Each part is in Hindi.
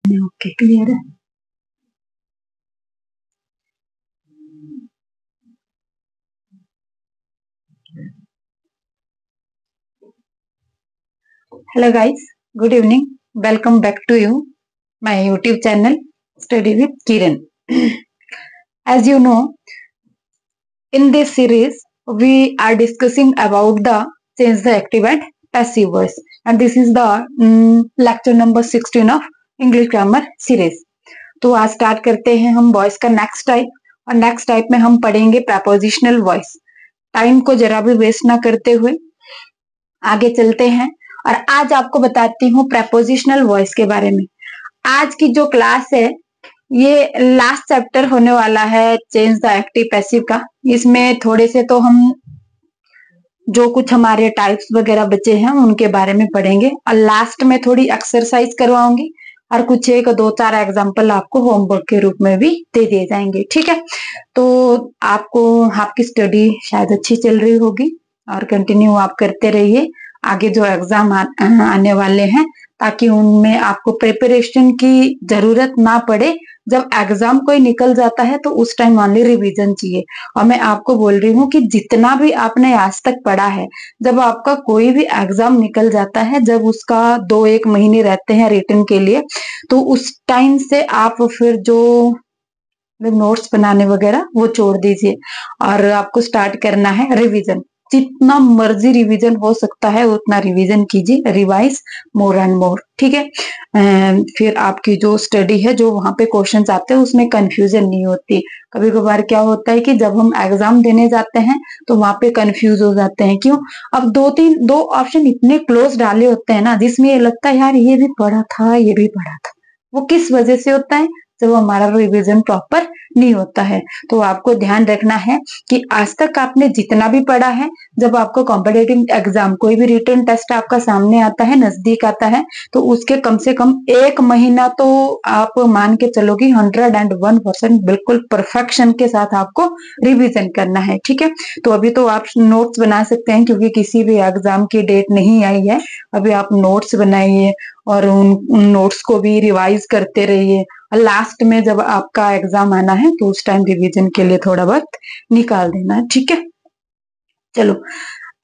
ओके, क्लियर है। Hello guys, good evening, welcome back to you my YouTube channel study with Kiran. As you know, in this series we are discussing about the change the active and passive voice, and this is the lecture number 16 of English grammar series। तो आज स्टार्ट करते हैं हम वॉइस का नेक्स्ट टाइप, और नेक्स्ट टाइप में हम पढ़ेंगे प्रेपोजिशनल वॉइस। टाइम को जरा भी वेस्ट ना करते हुए आगे चलते हैं, और आज आपको बताती हूँ प्रेपोजिशनल वॉइस के बारे में। आज की जो क्लास है ये लास्ट चैप्टर होने वाला है चेंज द एक्टिव पैसिव का। इसमें थोड़े से तो हम जो कुछ हमारे टाइप्स वगैरह बचे हैं उनके बारे में पढ़ेंगे, और लास्ट में थोड़ी एक्सरसाइज करवाऊंगी, और कुछ एक दो चार एग्जांपल आपको होमवर्क के रूप में भी दे दिए जाएंगे। ठीक है, तो आपकी स्टडी शायद अच्छी चल रही होगी, और कंटिन्यू आप करते रहिए। आगे जो एग्जाम आने वाले हैं, ताकि उनमें आपको प्रिपरेशन की जरूरत ना पड़े। जब एग्जाम कोई निकल जाता है तो उस टाइम ओनली रिवीजन चाहिए। और मैं आपको बोल रही हूँ कि जितना भी आपने आज तक पढ़ा है, जब आपका कोई भी एग्जाम निकल जाता है, जब उसका 2-1 महीने रहते हैं रिटन के लिए, तो उस टाइम से आप फिर जो नोट्स बनाने वगैरह वो छोड़ दीजिए, और आपको स्टार्ट करना है रिवीजन। जितना मर्जी रिवीजन हो सकता है उतना रिवीजन कीजिए, रिवाइज मोर एंड मोर। ठीक है, फिर आपकी जो स्टडी है, जो वहां पे क्वेश्चंस आते हैं उसमें कंफ्यूजन नहीं होती। कभी कभार क्या होता है कि जब हम एग्जाम देने जाते हैं तो वहां पे कंफ्यूज हो जाते हैं। क्यों? अब दो ऑप्शन इतने क्लोज डाले होते हैं ना, जिसमें ये लगता है यार ये भी पढ़ा था, ये भी पढ़ा था। वो किस वजह से होता है? जब हमारा रिवीजन प्रॉपर नहीं होता है। तो आपको ध्यान रखना है कि आज तक आपने जितना भी पढ़ा है, जब आपको कॉम्पिटिटिव एग्जाम, कोई भी रिटन टेस्ट आपका सामने आता है, नजदीक आता है, तो उसके कम से कम 1 महीना तो आप मान के चलोगी 101% बिल्कुल परफेक्शन के साथ आपको रिवीजन करना है। ठीक है, तो अभी तो आप नोट्स बना सकते हैं, क्योंकि किसी भी एग्जाम की डेट नहीं आई है। अभी आप नोट्स बनाइए और उन नोट्स को भी रिवाइज करते रहिए। लास्ट में जब आपका एग्जाम आना है तो उस टाइम रिवीजन के लिए थोड़ा वक्त निकाल देना। ठीक है, चलो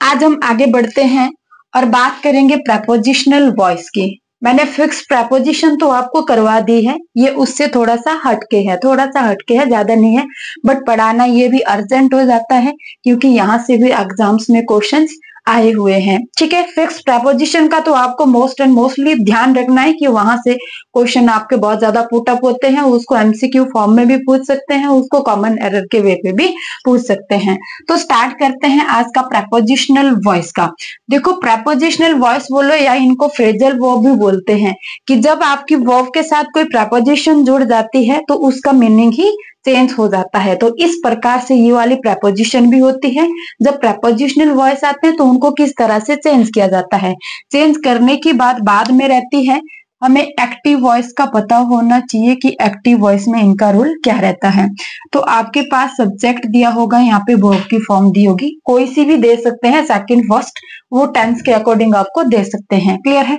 आज हम आगे बढ़ते हैं और बात करेंगे प्रेपोजिशनल वॉइस की। मैंने फिक्स प्रेपोजिशन तो आपको करवा दी है, ये उससे थोड़ा सा हटके है, ज्यादा नहीं है, बट पढ़ाना ये भी अर्जेंट हो जाता है, क्योंकि यहाँ से भी एग्जाम्स में क्वेश्चंस आए हुए हैं। ठीक है, फिक्स प्रेपोजिशन का तो आपको मोस्ट एंड मोस्टली ध्यान रखना है कि वहां से क्वेश्चन आपके बहुत ज्यादा पुटअप होते हैं। उसको एमसीक्यू फॉर्म में भी पूछ सकते हैं, उसको कॉमन एरर के वे पे भी पूछ सकते हैं। तो स्टार्ट करते हैं आज का प्रेपोजिशनल वॉइस का। देखो, प्रेपोजिशनल वॉइस बोलो या इनको फ्रेजल वर्ब भी बोलते हैं, कि जब आपकी वर्ब के साथ कोई प्रेपोजिशन जुड़ जाती है तो उसका मीनिंग ही चेंज हो जाता है। तो इस प्रकार से ये वाली प्रेपोजिशन भी होती है। जब प्रेपोजिशनल वॉइस आते हैं तो उनको किस तरह से चेंज किया जाता है, चेंज करने की बात बाद में रहती है। हमें एक्टिव वॉइस का पता होना चाहिए कि एक्टिव वॉइस में इनका रोल क्या रहता है। तो आपके पास सब्जेक्ट दिया होगा, यहाँ पे वर्ब की फॉर्म दी होगी, कोई सी भी दे सकते हैं, सेकंड फर्स्ट, वो टेंस के अकॉर्डिंग आपको दे सकते हैं। क्लियर है?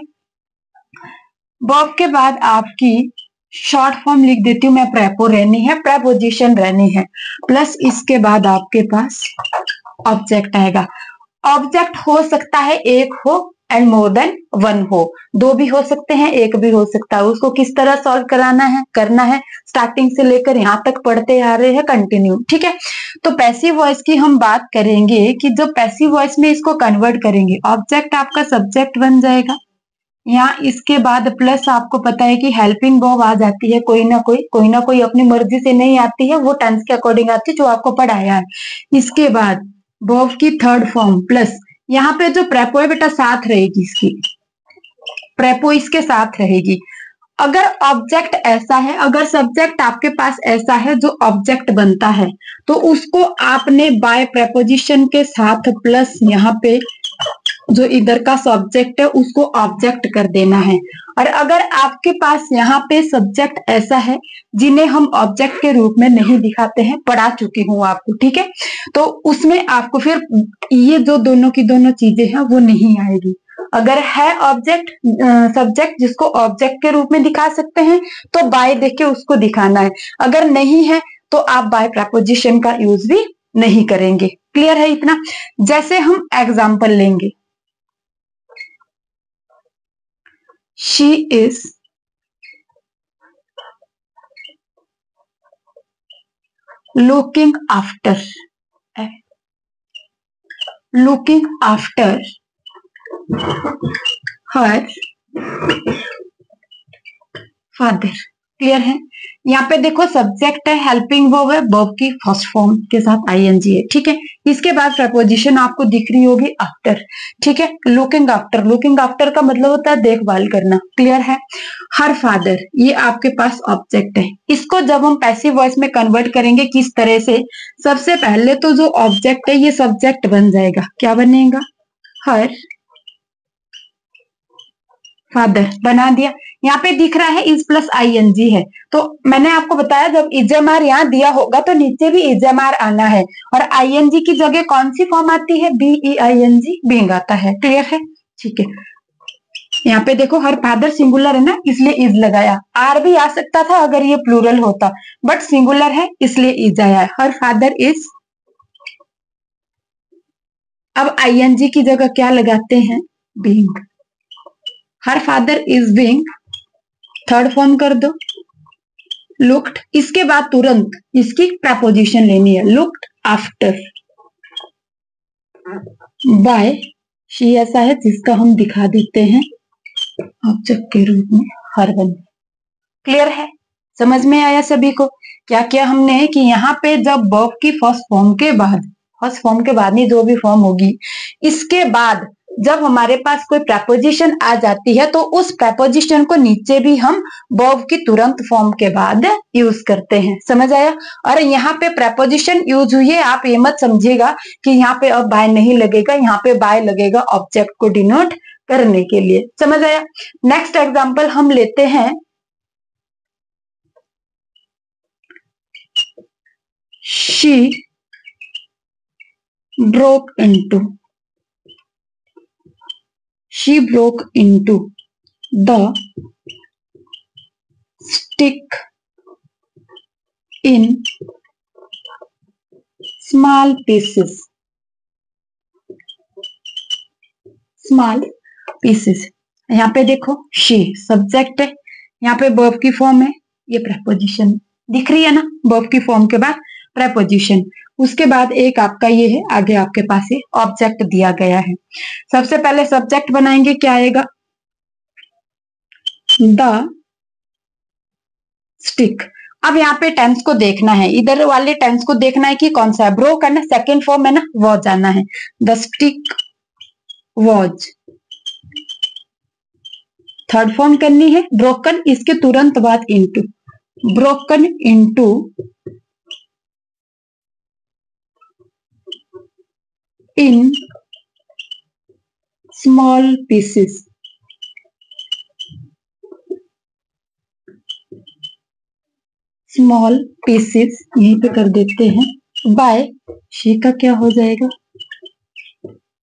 वर्ब के बाद आपकी शॉर्ट फॉर्म लिख देती हूँ मैं, प्रेपो रहनी है, प्रेपोजिशन रहनी है, प्लस इसके बाद आपके पास ऑब्जेक्ट आएगा। ऑब्जेक्ट हो सकता है एक हो एंड मोर देन वन हो, 2 भी हो सकते हैं, 1 भी हो सकता है। उसको किस तरह सॉल्व करना है, स्टार्टिंग से लेकर यहाँ तक पढ़ते आ रहे हैं कंटिन्यू। ठीक है, तो पैसिव वॉइस की हम बात करेंगे कि जब पैसिव वॉइस में इसको कन्वर्ट करेंगे, ऑब्जेक्ट आपका सब्जेक्ट बन जाएगा। यहाँ इसके बाद प्लस आपको पता है कि हेल्पिंग वर्ब आ जाती है, कोई ना कोई अपनी मर्जी से नहीं आती है, वो टेंस के अकॉर्डिंग आती है जो आपको पढ़ाया है। इसके बाद वर्ब की थर्ड फॉर्म प्लस यहाँ पे जो प्रेपो है बेटा साथ रहेगी, इसकी प्रेपो इसके साथ रहेगी। अगर ऑब्जेक्ट ऐसा है, अगर सब्जेक्ट आपके पास ऐसा है जो ऑब्जेक्ट बनता है, तो उसको आपने बाय प्रेपोजिशन के साथ प्लस यहाँ पे जो इधर का सब्जेक्ट है उसको ऑब्जेक्ट कर देना है। और अगर आपके पास यहाँ पे सब्जेक्ट ऐसा है जिन्हें हम ऑब्जेक्ट के रूप में नहीं दिखाते हैं, पढ़ा चुकी हूँ आपको, ठीक है, तो उसमें आपको फिर ये जो दोनों की दोनों चीजें हैं वो नहीं आएगी। अगर है ऑब्जेक्ट सब्जेक्ट जिसको ऑब्जेक्ट के रूप में दिखा सकते हैं तो बाय देख के उसको दिखाना है, अगर नहीं है तो आप बाय प्रपोजिशन का यूज भी नहीं करेंगे। क्लियर है इतना? जैसे हम एग्जाम्पल लेंगे, she is looking after her father. Clear है? यहाँ पे देखो सब्जेक्ट है, हेल्पिंग वर्ब है, वर्ब की फर्स्ट फॉर्म के साथ आईएनजी है। ठीक है, इसके बाद प्रपोजिशन आपको दिख रही होगी आफ्टर। ठीक है, लुकिंग आफ्टर, लुकिंग आफ्टर का मतलब होता है देखभाल करना। क्लियर है? हर फादर, ये आपके पास ऑब्जेक्ट है। इसको जब हम पैसिव वॉइस में कन्वर्ट करेंगे किस तरह से, सबसे पहले तो जो ऑब्जेक्ट है ये सब्जेक्ट बन जाएगा। क्या बनेगा? हर फादर बना दिया। यहाँ पे दिख रहा है इज प्लस आईएनजी है, तो मैंने आपको बताया जब इजेमार यहाँ दिया होगा तो नीचे भी इजेमार आना है, और आईएनजी की जगह कौन सी फॉर्म आती है? बीईआईएनजी, बीइंग आता है। क्लियर है? ठीक है, यहाँ पे देखो हर फादर सिंगुलर है ना, इसलिए इज लगाया। आर भी आ सकता था अगर ये प्लूरल होता, बट सिंगुलर है इसलिए इज आया है। Her father is. अब आईएनजी की जगह क्या लगाते हैं? Being. Her father is being, third form कर दो, लुक्ड। इसके बाद तुरंत इसकी प्रपोजिशन लेनी है, लुक्ड आफ्टर बाय शी, ऐसा है जिसका हम दिखा देते हैं ऑब्जेक्ट के रूप में हर वन। क्लियर है? समझ में आया सभी को? क्या क्या हमने कि यहाँ पे जब वर्ब की फर्स्ट फॉर्म के बाद नहीं, जो भी फॉर्म होगी इसके बाद जब हमारे पास कोई प्रपोजिशन आ जाती है तो उस प्रपोजिशन को नीचे भी हम वर्ब की तुरंत फॉर्म के बाद यूज करते हैं। समझ आया? और यहाँ पे प्रपोजिशन यूज हुई है, आप ये मत समझिएगा कि यहाँ पे अब बाय नहीं लगेगा, यहाँ पे बाय लगेगा ऑब्जेक्ट को डिनोट करने के लिए। समझ आया? नेक्स्ट एग्जांपल हम लेते हैं, she broke into the stick in small pieces। यहाँ पे देखो she सब्जेक्ट है, यहाँ पे वर्ब की फॉर्म है, ये प्रपोजिशन दिख रही है ना, वर्ब की फॉर्म के बाद प्रपोजिशन, उसके बाद एक आपका ये है, आगे आपके पास ये ऑब्जेक्ट दिया गया है। सबसे पहले सब्जेक्ट बनाएंगे, क्या आएगा? The stick. अब यहाँ पे टेंस को देखना है, इधर वाले टेंस को देखना है कि कौन सा है, ब्रोक है ना, सेकेंड फॉर्म है ना, वॉज आना है। The stick was, third form करनी है ब्रोकन, इसके तुरंत बाद into, broken into in small pieces. Small pieces यहीं पे कर देते हैं, बाय शी का क्या हो जाएगा?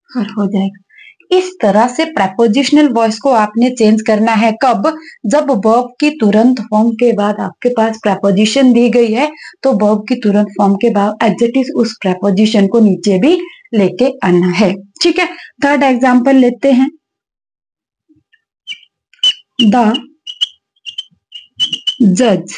हर हो जाएगा। इस तरह से प्रपोजिशनल वॉइस को आपने चेंज करना है। कब? जब वर्ब की तुरंत फॉर्म के बाद आपके पास प्रपोजिशन दी गई है तो वर्ब की तुरंत फॉर्म के बाद एडजेक्टिव उस प्रपोजिशन को नीचे भी लेके आना है। ठीक है, थर्ड एग्जांपल लेते हैं, द जज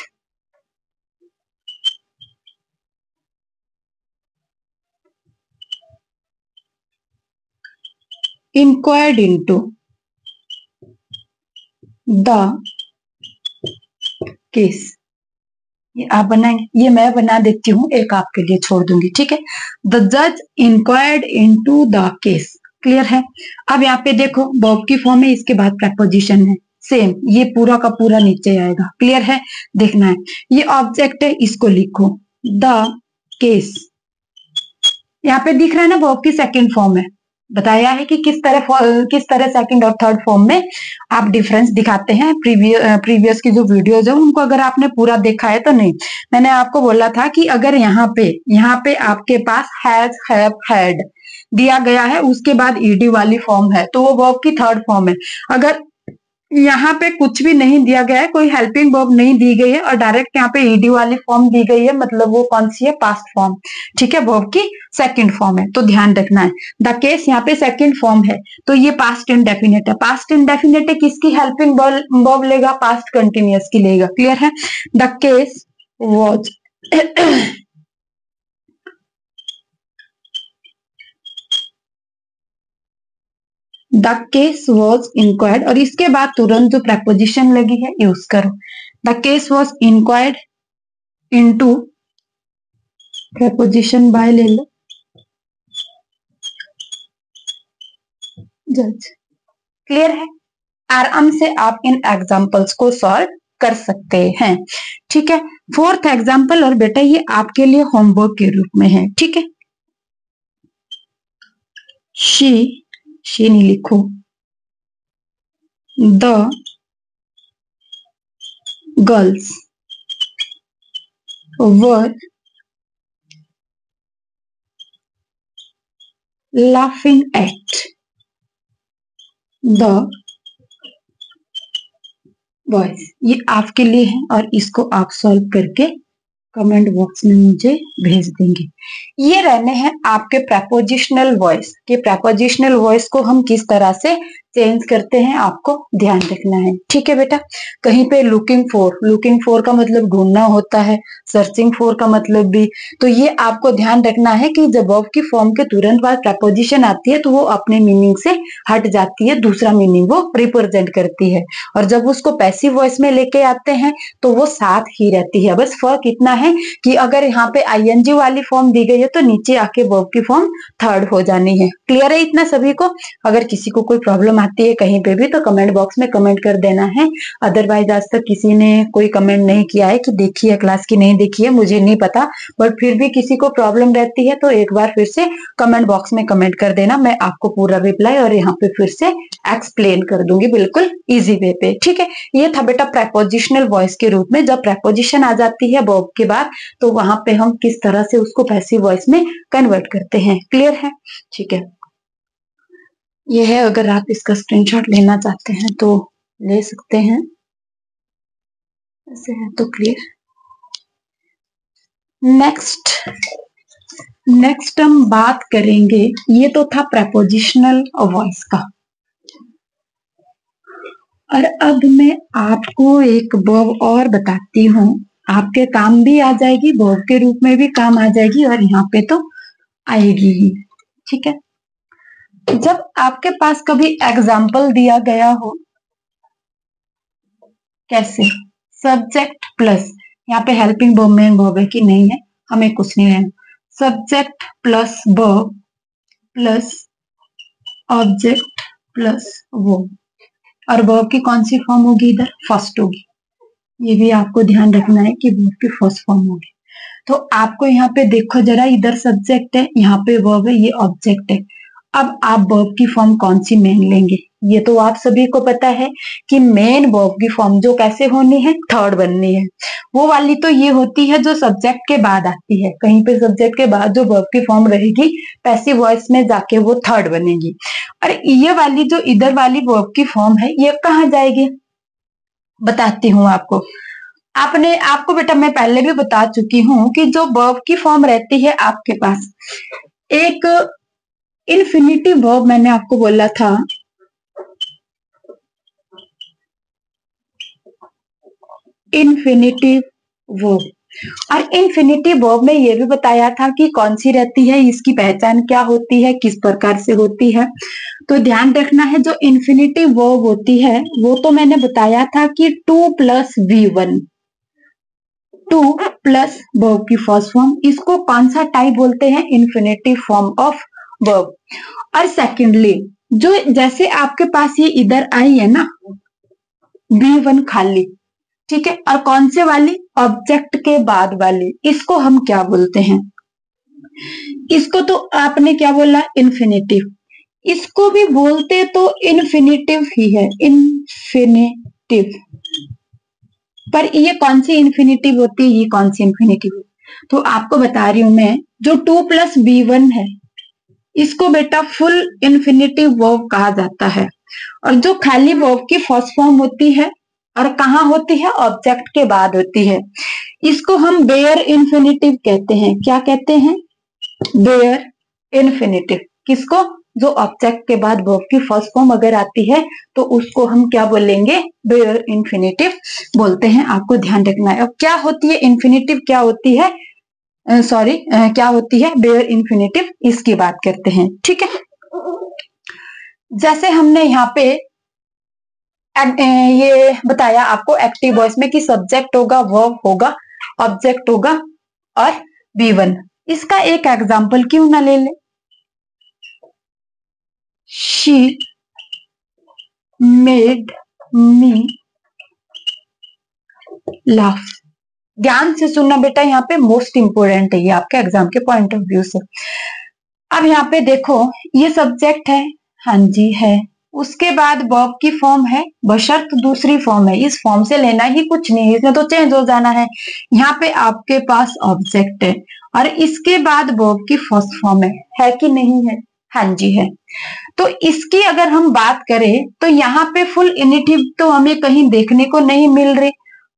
inquired into the case। ये आप बनाएंगे, ये मैं बना देती हूँ, एक आपके लिए छोड़ दूंगी। ठीक है, द जज inquired into the case. Clear है? अब यहाँ पे देखो वर्ब की फॉर्म है, इसके बाद प्रपोजिशन है, सेम ये पूरा का पूरा नीचे आएगा। क्लियर है? देखना है, ये ऑब्जेक्ट है, इसको लिखो द केस। यहाँ पे दिख रहा है ना वर्ब की सेकंड फॉर्म है, बताया है कि किस तरह सेकंड और थर्ड फॉर्म में आप डिफरेंस दिखाते हैं। प्रीवियस की जो वीडियोज है उनको अगर आपने पूरा देखा है तो नहीं, मैंने आपको बोला था कि अगर यहाँ पे आपके पास हैज, हैव, हैड, दिया गया है उसके बाद ईडी वाली फॉर्म है तो वो वर्ब की थर्ड फॉर्म है। अगर यहाँ पे कुछ भी नहीं दिया गया है, कोई हेल्पिंग वर्ब नहीं दी गई है और डायरेक्ट यहाँ पे ईडी वाली फॉर्म दी गई है, मतलब वो कौन सी है, पास्ट फॉर्म। ठीक है, वर्ब की सेकंड फॉर्म है, तो ध्यान रखना है। द केस यहाँ पे सेकंड फॉर्म है तो ये पास्ट इंडेफिनिट है। पास्ट इंडेफिनिट है, किसकी हेल्पिंग वर्ब लेगा, पास्ट कंटिन्यूअस की लेगा। क्लियर है। The case was the case was inquired, और इसके बाद तुरंत जो प्रपोजिशन लगी है यूज करो। The case was inquired into, proposition by ले लो, जज। क्लियर है। आराम से आप इन एग्जाम्पल्स को सॉल्व कर सकते हैं। ठीक है। फोर्थ एग्जाम्पल, और बेटा ये आपके लिए होमवर्क के रूप में है। ठीक है। शी नहीं लिखो, the girls were laughing at the boys। ये आपके लिए है और इसको आप सॉल्व करके कमेंट बॉक्स में मुझे भेज देंगे। ये रहने हैं आपके प्रपोजिशनल वॉइस। कि प्रपोजिशनल वॉइस को हम किस तरह से चेंज करते हैं आपको ध्यान रखना है। ठीक है बेटा। कहीं पे लुकिंग फॉर का मतलब ढूंढना होता है, सर्चिंग फॉर का मतलब भी। तो ये आपको ध्यान रखना है कि जब वर्ब की फॉर्म के तुरंत बाद प्रपोजिशन आती है तो वो अपने मीनिंग से हट जाती है, दूसरा मीनिंग वो रिप्रेजेंट करती है। और जब उसको पैसिव वॉइस में लेके आते हैं तो वो साथ ही रहती है। बस फर्क इतना है कि अगर यहाँ पे आईएनजी वाली फॉर्म दी गई है तो नीचे आके वर्ब की फॉर्म थर्ड हो जानी है। क्लियर है इतना सभी को। अगर किसी को कोई प्रॉब्लम आती है कहीं पे भी तो कमेंट बॉक्स में कमेंट कर देना है। अदरवाइज आज तक किसी ने कोई कमेंट नहीं किया है कि देखी है क्लास की नहीं देखी है, मुझे नहीं पता, बट फिर भी किसी को प्रॉब्लम रहती है तो एक बार फिर से कमेंट बॉक्स में कमेंट कर देना। मैं आपको पूरा रिप्लाई और यहाँ पे फिर से एक्सप्लेन कर दूंगी बिल्कुल इजी वे पे। ठीक है। ये था बेटा प्रेपोजिशनल वॉइस के रूप में। जब प्रेपोजिशन आ जाती है वर्ब के बाद तो वहां पे हम किस तरह से उसको पैसिव वॉइस में कन्वर्ट करते हैं। क्लियर है। ठीक है। ये है, अगर आप इसका स्क्रीनशॉट लेना चाहते हैं तो ले सकते हैं, ऐसे है तो क्लियर। नेक्स्ट हम बात करेंगे, ये तो था प्रेपोजिशनल वॉइस का, और अब मैं आपको एक वर्ब और बताती हूँ। आपके काम भी आ जाएगी, वर्ब के रूप में भी काम आ जाएगी और यहाँ पे तो आएगी ही। ठीक है। जब आपके पास कभी एग्जाम्पल दिया गया हो, कैसे, सब्जेक्ट प्लस, यहाँ पे हेल्पिंग वर्ब मेन वर्ब है कि नहीं है हमें कुछ नहीं लेना, subject plus verb plus object plus verb, और वर्ब की कौन सी फॉर्म होगी, इधर फर्स्ट होगी। ये भी आपको ध्यान रखना है कि वर्ब की फर्स्ट फॉर्म होगी। तो आपको यहाँ पे देखो जरा, इधर सब्जेक्ट है, यहाँ पे वर्ब है, ये ऑब्जेक्ट है। अब आप वर्ब की फॉर्म कौन सी मेन लेंगे, ये तो आप सभी को पता है कि मेन वर्ब की फॉर्म जो कैसे होनी है, थर्ड बननी है। वो वाली तो ये होती है जो सब्जेक्ट के बाद आती है, कहीं पे सब्जेक्ट के बाद जो वर्ब की फॉर्म रहेगी पैसिव वॉइस में जाके वो थर्ड बनेगी। और ये वाली जो इधर वाली वर्ब की फॉर्म है ये कहाँ जाएगी, बताती हूँ आपको। आपको बेटा मैं पहले भी बता चुकी हूं कि जो वर्ब की फॉर्म रहती है आपके पास, एक इन्फिनिटिव वर्ब मैंने आपको बोला था, इन्फिनिटिव वर्ब। और इन्फिनिटिव वर्ब में ये भी बताया था कि कौन सी रहती है, इसकी पहचान क्या होती है, किस प्रकार से होती है। तो ध्यान रखना है, जो इन्फिनिटिव वर्ब होती है वो तो मैंने बताया था कि 2+V1, 2 प्लस वर्ब की फर्स्ट फॉर्म, इसको कौन सा टाइप बोलते हैं, इन्फिनिटिव फॉर्म ऑफ वर्ब। और सेकेंडली जो जैसे आपके पास ये इधर आई है ना V1 खाली, ठीक है, और कौन से वाली, ऑब्जेक्ट के बाद वाली, इसको हम क्या बोलते हैं, इसको तो आपने क्या बोला, इन्फिनिटिव। इसको भी बोलते तो इन्फिनिटिव ही है, इन्फिनिटिव। पर ये कौन सी इन्फिनिटिव होती है, ये कौन सी इन्फिनिटिव होती है, तो आपको बता रही हूं मैं, जो 2+V1 है इसको बेटा फुल इन्फिनिटिव वर्ब कहा जाता है। और जो खाली वर्ब की फर्स्ट फॉर्म होती है और कहाँ होती है, ऑब्जेक्ट के बाद होती है, इसको हम बेयर इन्फिनिटिव कहते हैं। क्या कहते हैं, बेयर इन्फिनिटिव। किसको, जो ऑब्जेक्ट के बाद वर्ब की फर्स्ट फॉर्म अगर आती है तो उसको हम क्या बोलेंगे, बेयर इन्फिनिटिव बोलते हैं। आपको ध्यान रखना है। अब क्या होती है इन्फिनिटिव, क्या होती है, क्या होती है बेयर इन्फिनिटिव, इसकी बात करते हैं। ठीक है, जैसे हमने यहाँ पे ये बताया आपको एक्टिव वॉइस में कि सब्जेक्ट होगा, वर्ब होगा, ऑब्जेक्ट होगा और V1। इसका एक एग्जांपल क्यों ना ले ले, शी मेड मी लाफ। ध्यान से सुनना बेटा, यहाँ पे मोस्ट इंपोर्टेंट है ये आपके एग्जाम के पॉइंट ऑफ व्यू से। अब यहाँ पे देखो, ये सब्जेक्ट है, हाँ जी है, उसके बाद वर्ब की फॉर्म है, बशर्त दूसरी फॉर्म है, इस फॉर्म से लेना ही कुछ नहीं है, इसमें तो चेंज हो जाना है। यहाँ पे आपके पास ऑब्जेक्ट है और इसके बाद वर्ब की फर्स्ट फॉर्म है कि नहीं है, हाँ जी है। तो इसकी अगर हम बात करें तो यहाँ पे फुल इनिटिव तो हमें कहीं देखने को नहीं मिल रही।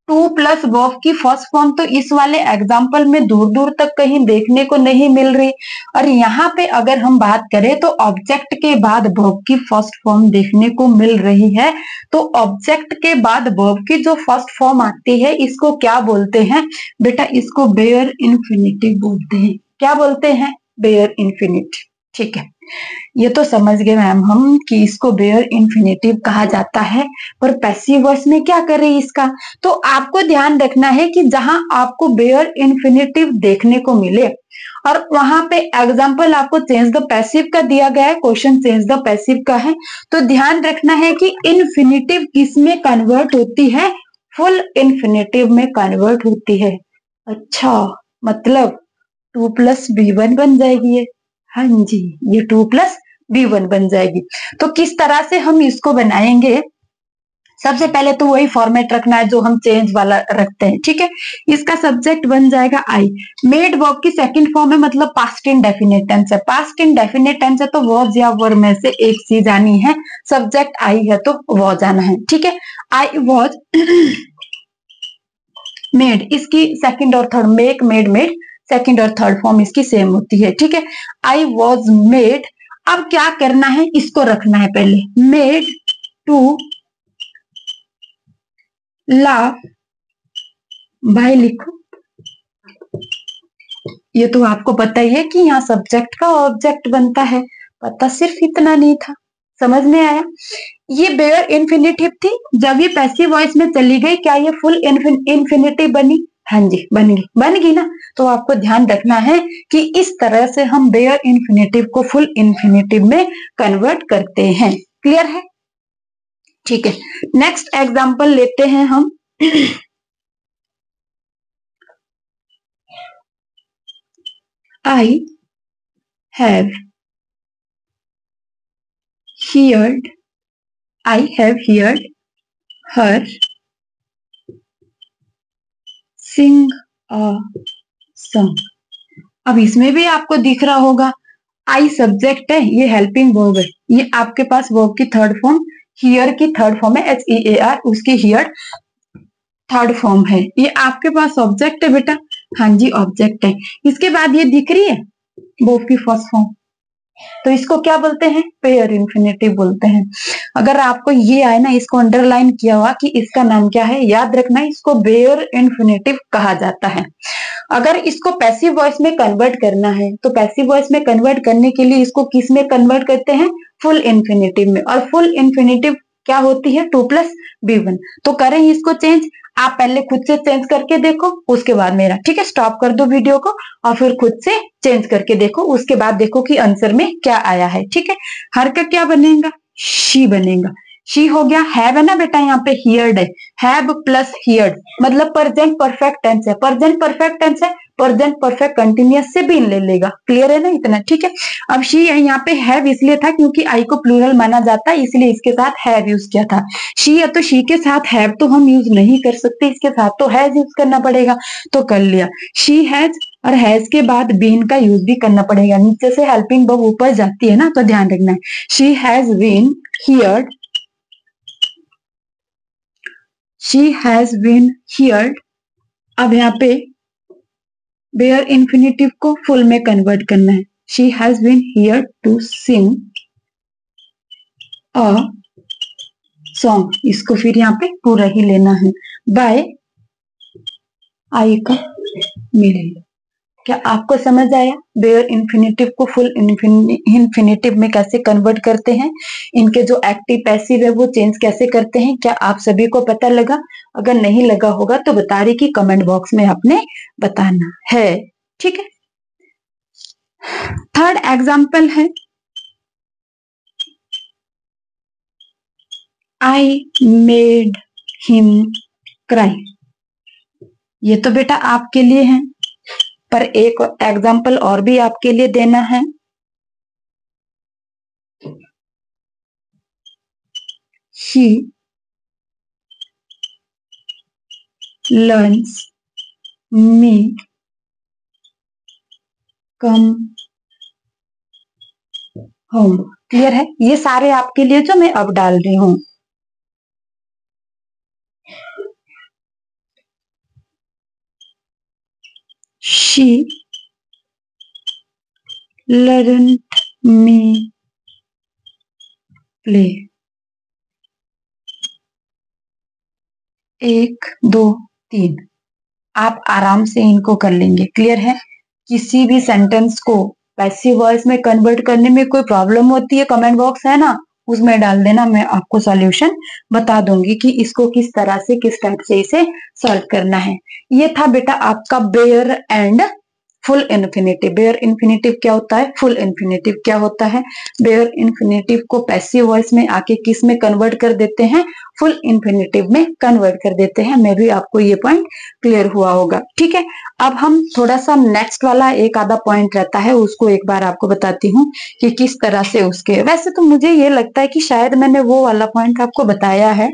2 प्लस वर्ब की फर्स्ट फॉर्म तो इस वाले एग्जाम्पल में दूर दूर तक कहीं देखने को नहीं मिल रही। और यहाँ पे अगर हम बात करें तो ऑब्जेक्ट के बाद वर्ब की फर्स्ट फॉर्म देखने को मिल रही है। तो ऑब्जेक्ट के बाद वर्ब की जो फर्स्ट फॉर्म आती है इसको क्या बोलते हैं बेटा, इसको बेयर इन्फिनिटिव बोलते हैं। क्या बोलते हैं, बेयर इन्फिनिटिव। ठीक है, ये तो समझ गए मैम हम कि इसको बेयर इन्फिनिटिव कहा जाता है। पर पैसिव वॉइस में क्या करें इसका, तो आपको ध्यान रखना है कि जहां आपको बेयर इन्फिनिटिव देखने को मिले और वहां पे एग्जाम्पल आपको चेंज द पैसिव का दिया गया है, क्वेश्चन चेंज द पैसिव का है, तो ध्यान रखना है कि इन्फिनिटिव किसमें कन्वर्ट होती है, फुल इन्फिनिटिव में कन्वर्ट होती है। अच्छा, मतलब 2 प्लस B1 बन जाएगी ये, हाँ जी, ये 2 प्लस B1 बन जाएगी। तो किस तरह से हम इसको बनाएंगे, सबसे पहले तो वही फॉर्मेट रखना है जो हम चेंज वाला रखते हैं। ठीक है, इसका सब्जेक्ट बन जाएगा आई। मेड वर्ब की सेकंड फॉर्म है, मतलब पास्ट इंडेफिनिट टेंस है। पास्ट इंडेफिनिट टेंस है तो वर्ब या वर्ब में से एक चीज आनी है, सब्जेक्ट आई है तो वो जाना है। ठीक है, आई वॉज मेड, इसकी सेकंड और third, make made made second और थर्ड फॉर्म इसकी सेम होती है। ठीक है, आई वॉज मेड। अब क्या करना है, इसको रखना है पहले, मेड टू लाफ बाय लिखो। ये तो आपको पता ही है कि यहाँ सब्जेक्ट का ऑब्जेक्ट बनता है, पता सिर्फ इतना नहीं था, समझ में आया। ये बेयर इन्फिनिटिव थी, जब ये पैसिव वॉइस में चली गई क्या ये फुल इन्फिनिटिव बनी, हाँ जी बन गई ना। तो आपको ध्यान रखना है कि इस तरह से हम बेयर इन्फिनिटिव को फुल इन्फिनिटिव में कन्वर्ट करते हैं। क्लियर है, ठीक है। नेक्स्ट एग्जांपल लेते हैं हम I have heard her sing a song। अब इसमें भी आपको दिख रहा होगा, आई सब्जेक्ट है, ये हेल्पिंग वर्ब है, ये आपके पास वर्ब की थर्ड फॉर्म, हियर की थर्ड फॉर्म है HEAR, उसकी हियर थर्ड फॉर्म है। ये आपके पास ऑब्जेक्ट है बेटा, हाँ जी ऑब्जेक्ट है। इसके बाद ये दिख रही है वर्ब की फर्स्ट फॉर्म, तो इसको क्या बोलते हैं, पेयर इन्फिनिटिव बोलते हैं। अगर आपको ये आए ना, इसको अंडरलाइन किया हुआ कि इसका नाम क्या है, याद रखना इसको बेयर इन्फिनिटिव कहा जाता है। अगर इसको पैसिव वॉइस में कन्वर्ट करना है तो पैसिव वॉइस में कन्वर्ट करने के लिए इसको किस में कन्वर्ट करते हैं, फुल इन्फिनिटिव में। और फुल इन्फिनिटिव क्या होती है, 2 प्लस B1। तो करें इसको चेंज, आप पहले खुद से चेंज करके देखो, उसके बाद मेरा, ठीक है, स्टॉप कर दो वीडियो को और फिर खुद से चेंज करके देखो, उसके बाद देखो कि आंसर में क्या आया है। ठीक है, हर का क्या बनेगा, शी बनेगा। शी हो गया, हैव है ना बेटा, यहाँ पे हियर्ड है, हैव प्लस हियर्ड मतलब प्रेजेंट परफेक्ट टेंस है, प्रेजेंट परफेक्ट टेंस है, प्रेजेंट परफेक्ट कंटिन्यूअस से भी ले लेगा। क्लियर है ना इतना, ठीक है। अब शी है, यहाँ पे हैव इसलिए था क्योंकि आई को प्लूरल माना जाता है, इसलिए इसके साथ हैव यूज किया था। शी है तो शी के साथ हैव तो हम यूज नहीं कर सकते, इसके साथ तो हैज यूज करना पड़ेगा, तो कर लिया। शी हैज और हैज के बाद बीन का यूज भी करना पड़ेगा। नीचे से हेल्पिंग वर्ब ऊपर जाती है ना, तो ध्यान रखना है। She has been heard, she has been heard. अब यहाँ पे बेयर इन्फिनेटिव को फुल में कन्वर्ट करना है। She has been heard to sing a song, इसको फिर यहाँ पे पूरा ही लेना है। बाय आई का मिले। क्या आपको समझ आया बेयर इन्फिनेटिव को फुल इन्फिनेटिव में कैसे कन्वर्ट करते हैं, इनके जो एक्टिव पैसिव है वो चेंज कैसे करते हैं? क्या आप सभी को पता लगा? अगर नहीं लगा होगा तो बता रही कि कमेंट बॉक्स में आपने बताना है, ठीक है। थर्ड एग्जाम्पल है आई मेड हिम क्राई। ये तो बेटा आपके लिए है, पर एक एग्जाम्पल और भी आपके लिए देना है। She learns me come home। Clear है? ये सारे आपके लिए जो मैं अब डाल रही हूं। She learned me play। एक, दो, तीन, आप आराम से इनको कर लेंगे। क्लियर है? किसी भी सेंटेंस को पैसिव वॉइस में कन्वर्ट करने में कोई प्रॉब्लम होती है, कमेंट बॉक्स है ना, उसमें डाल देना, मैं आपको सॉल्यूशन बता दूंगी कि इसको किस तरह से, किस टाइप से इसे सॉल्व करना है। ये था बेटा आपका bare and full infinitive. Bare infinitive क्या होता है, फुल इन्फिनेटिव क्या होता है। बेयर इन्फिनेटिव को पैसिव वॉइस में आके किस में कन्वर्ट कर देते हैं, फुल इन्फिनेटिव में कन्वर्ट कर देते हैं। मैं भी आपको ये पॉइंट क्लियर हुआ होगा, ठीक है। अब हम थोड़ा सा नेक्स्ट वाला एक आधा पॉइंट रहता है, उसको एक बार आपको बताती हूँ कि किस तरह से उसके, वैसे तो मुझे ये लगता है कि शायद मैंने वो वाला पॉइंट आपको बताया है,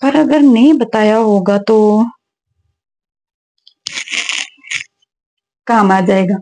पर अगर नहीं बताया होगा तो काम आ जाएगा।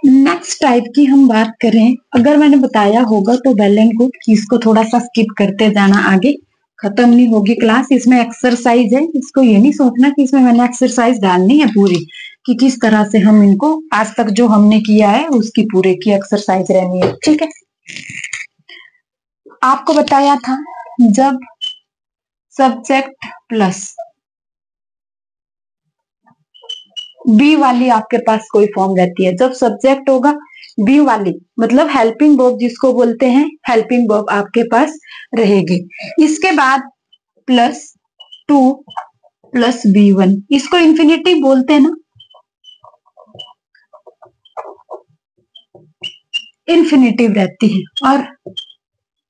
नेक्स्ट टाइप की हम बात करें, अगर मैंने बताया होगा तो वेल एंड गुड, इसको थोड़ा सा स्किप करते जाना, आगे खत्म नहीं होगी क्लास। इसमें एक्सरसाइज है, इसको ये नहीं सोचना कि इसमें मैंने एक्सरसाइज डालनी है पूरी, कि किस तरह से हम इनको आज तक जो हमने किया है उसकी पूरे की एक्सरसाइज रहनी है, ठीक है। आपको बताया था जब सब्जेक्ट प्लस बी वाली आपके पास कोई फॉर्म रहती है, जब सब्जेक्ट होगा बी वाली, मतलब हेल्पिंग वर्ब जिसको बोलते हैं, हेल्पिंग वर्ब आपके पास रहेगी। इसके बाद plus to plus be one, इसको इन्फिनिटिव बोलते हैं ना, इन्फिनिटिव रहती है। और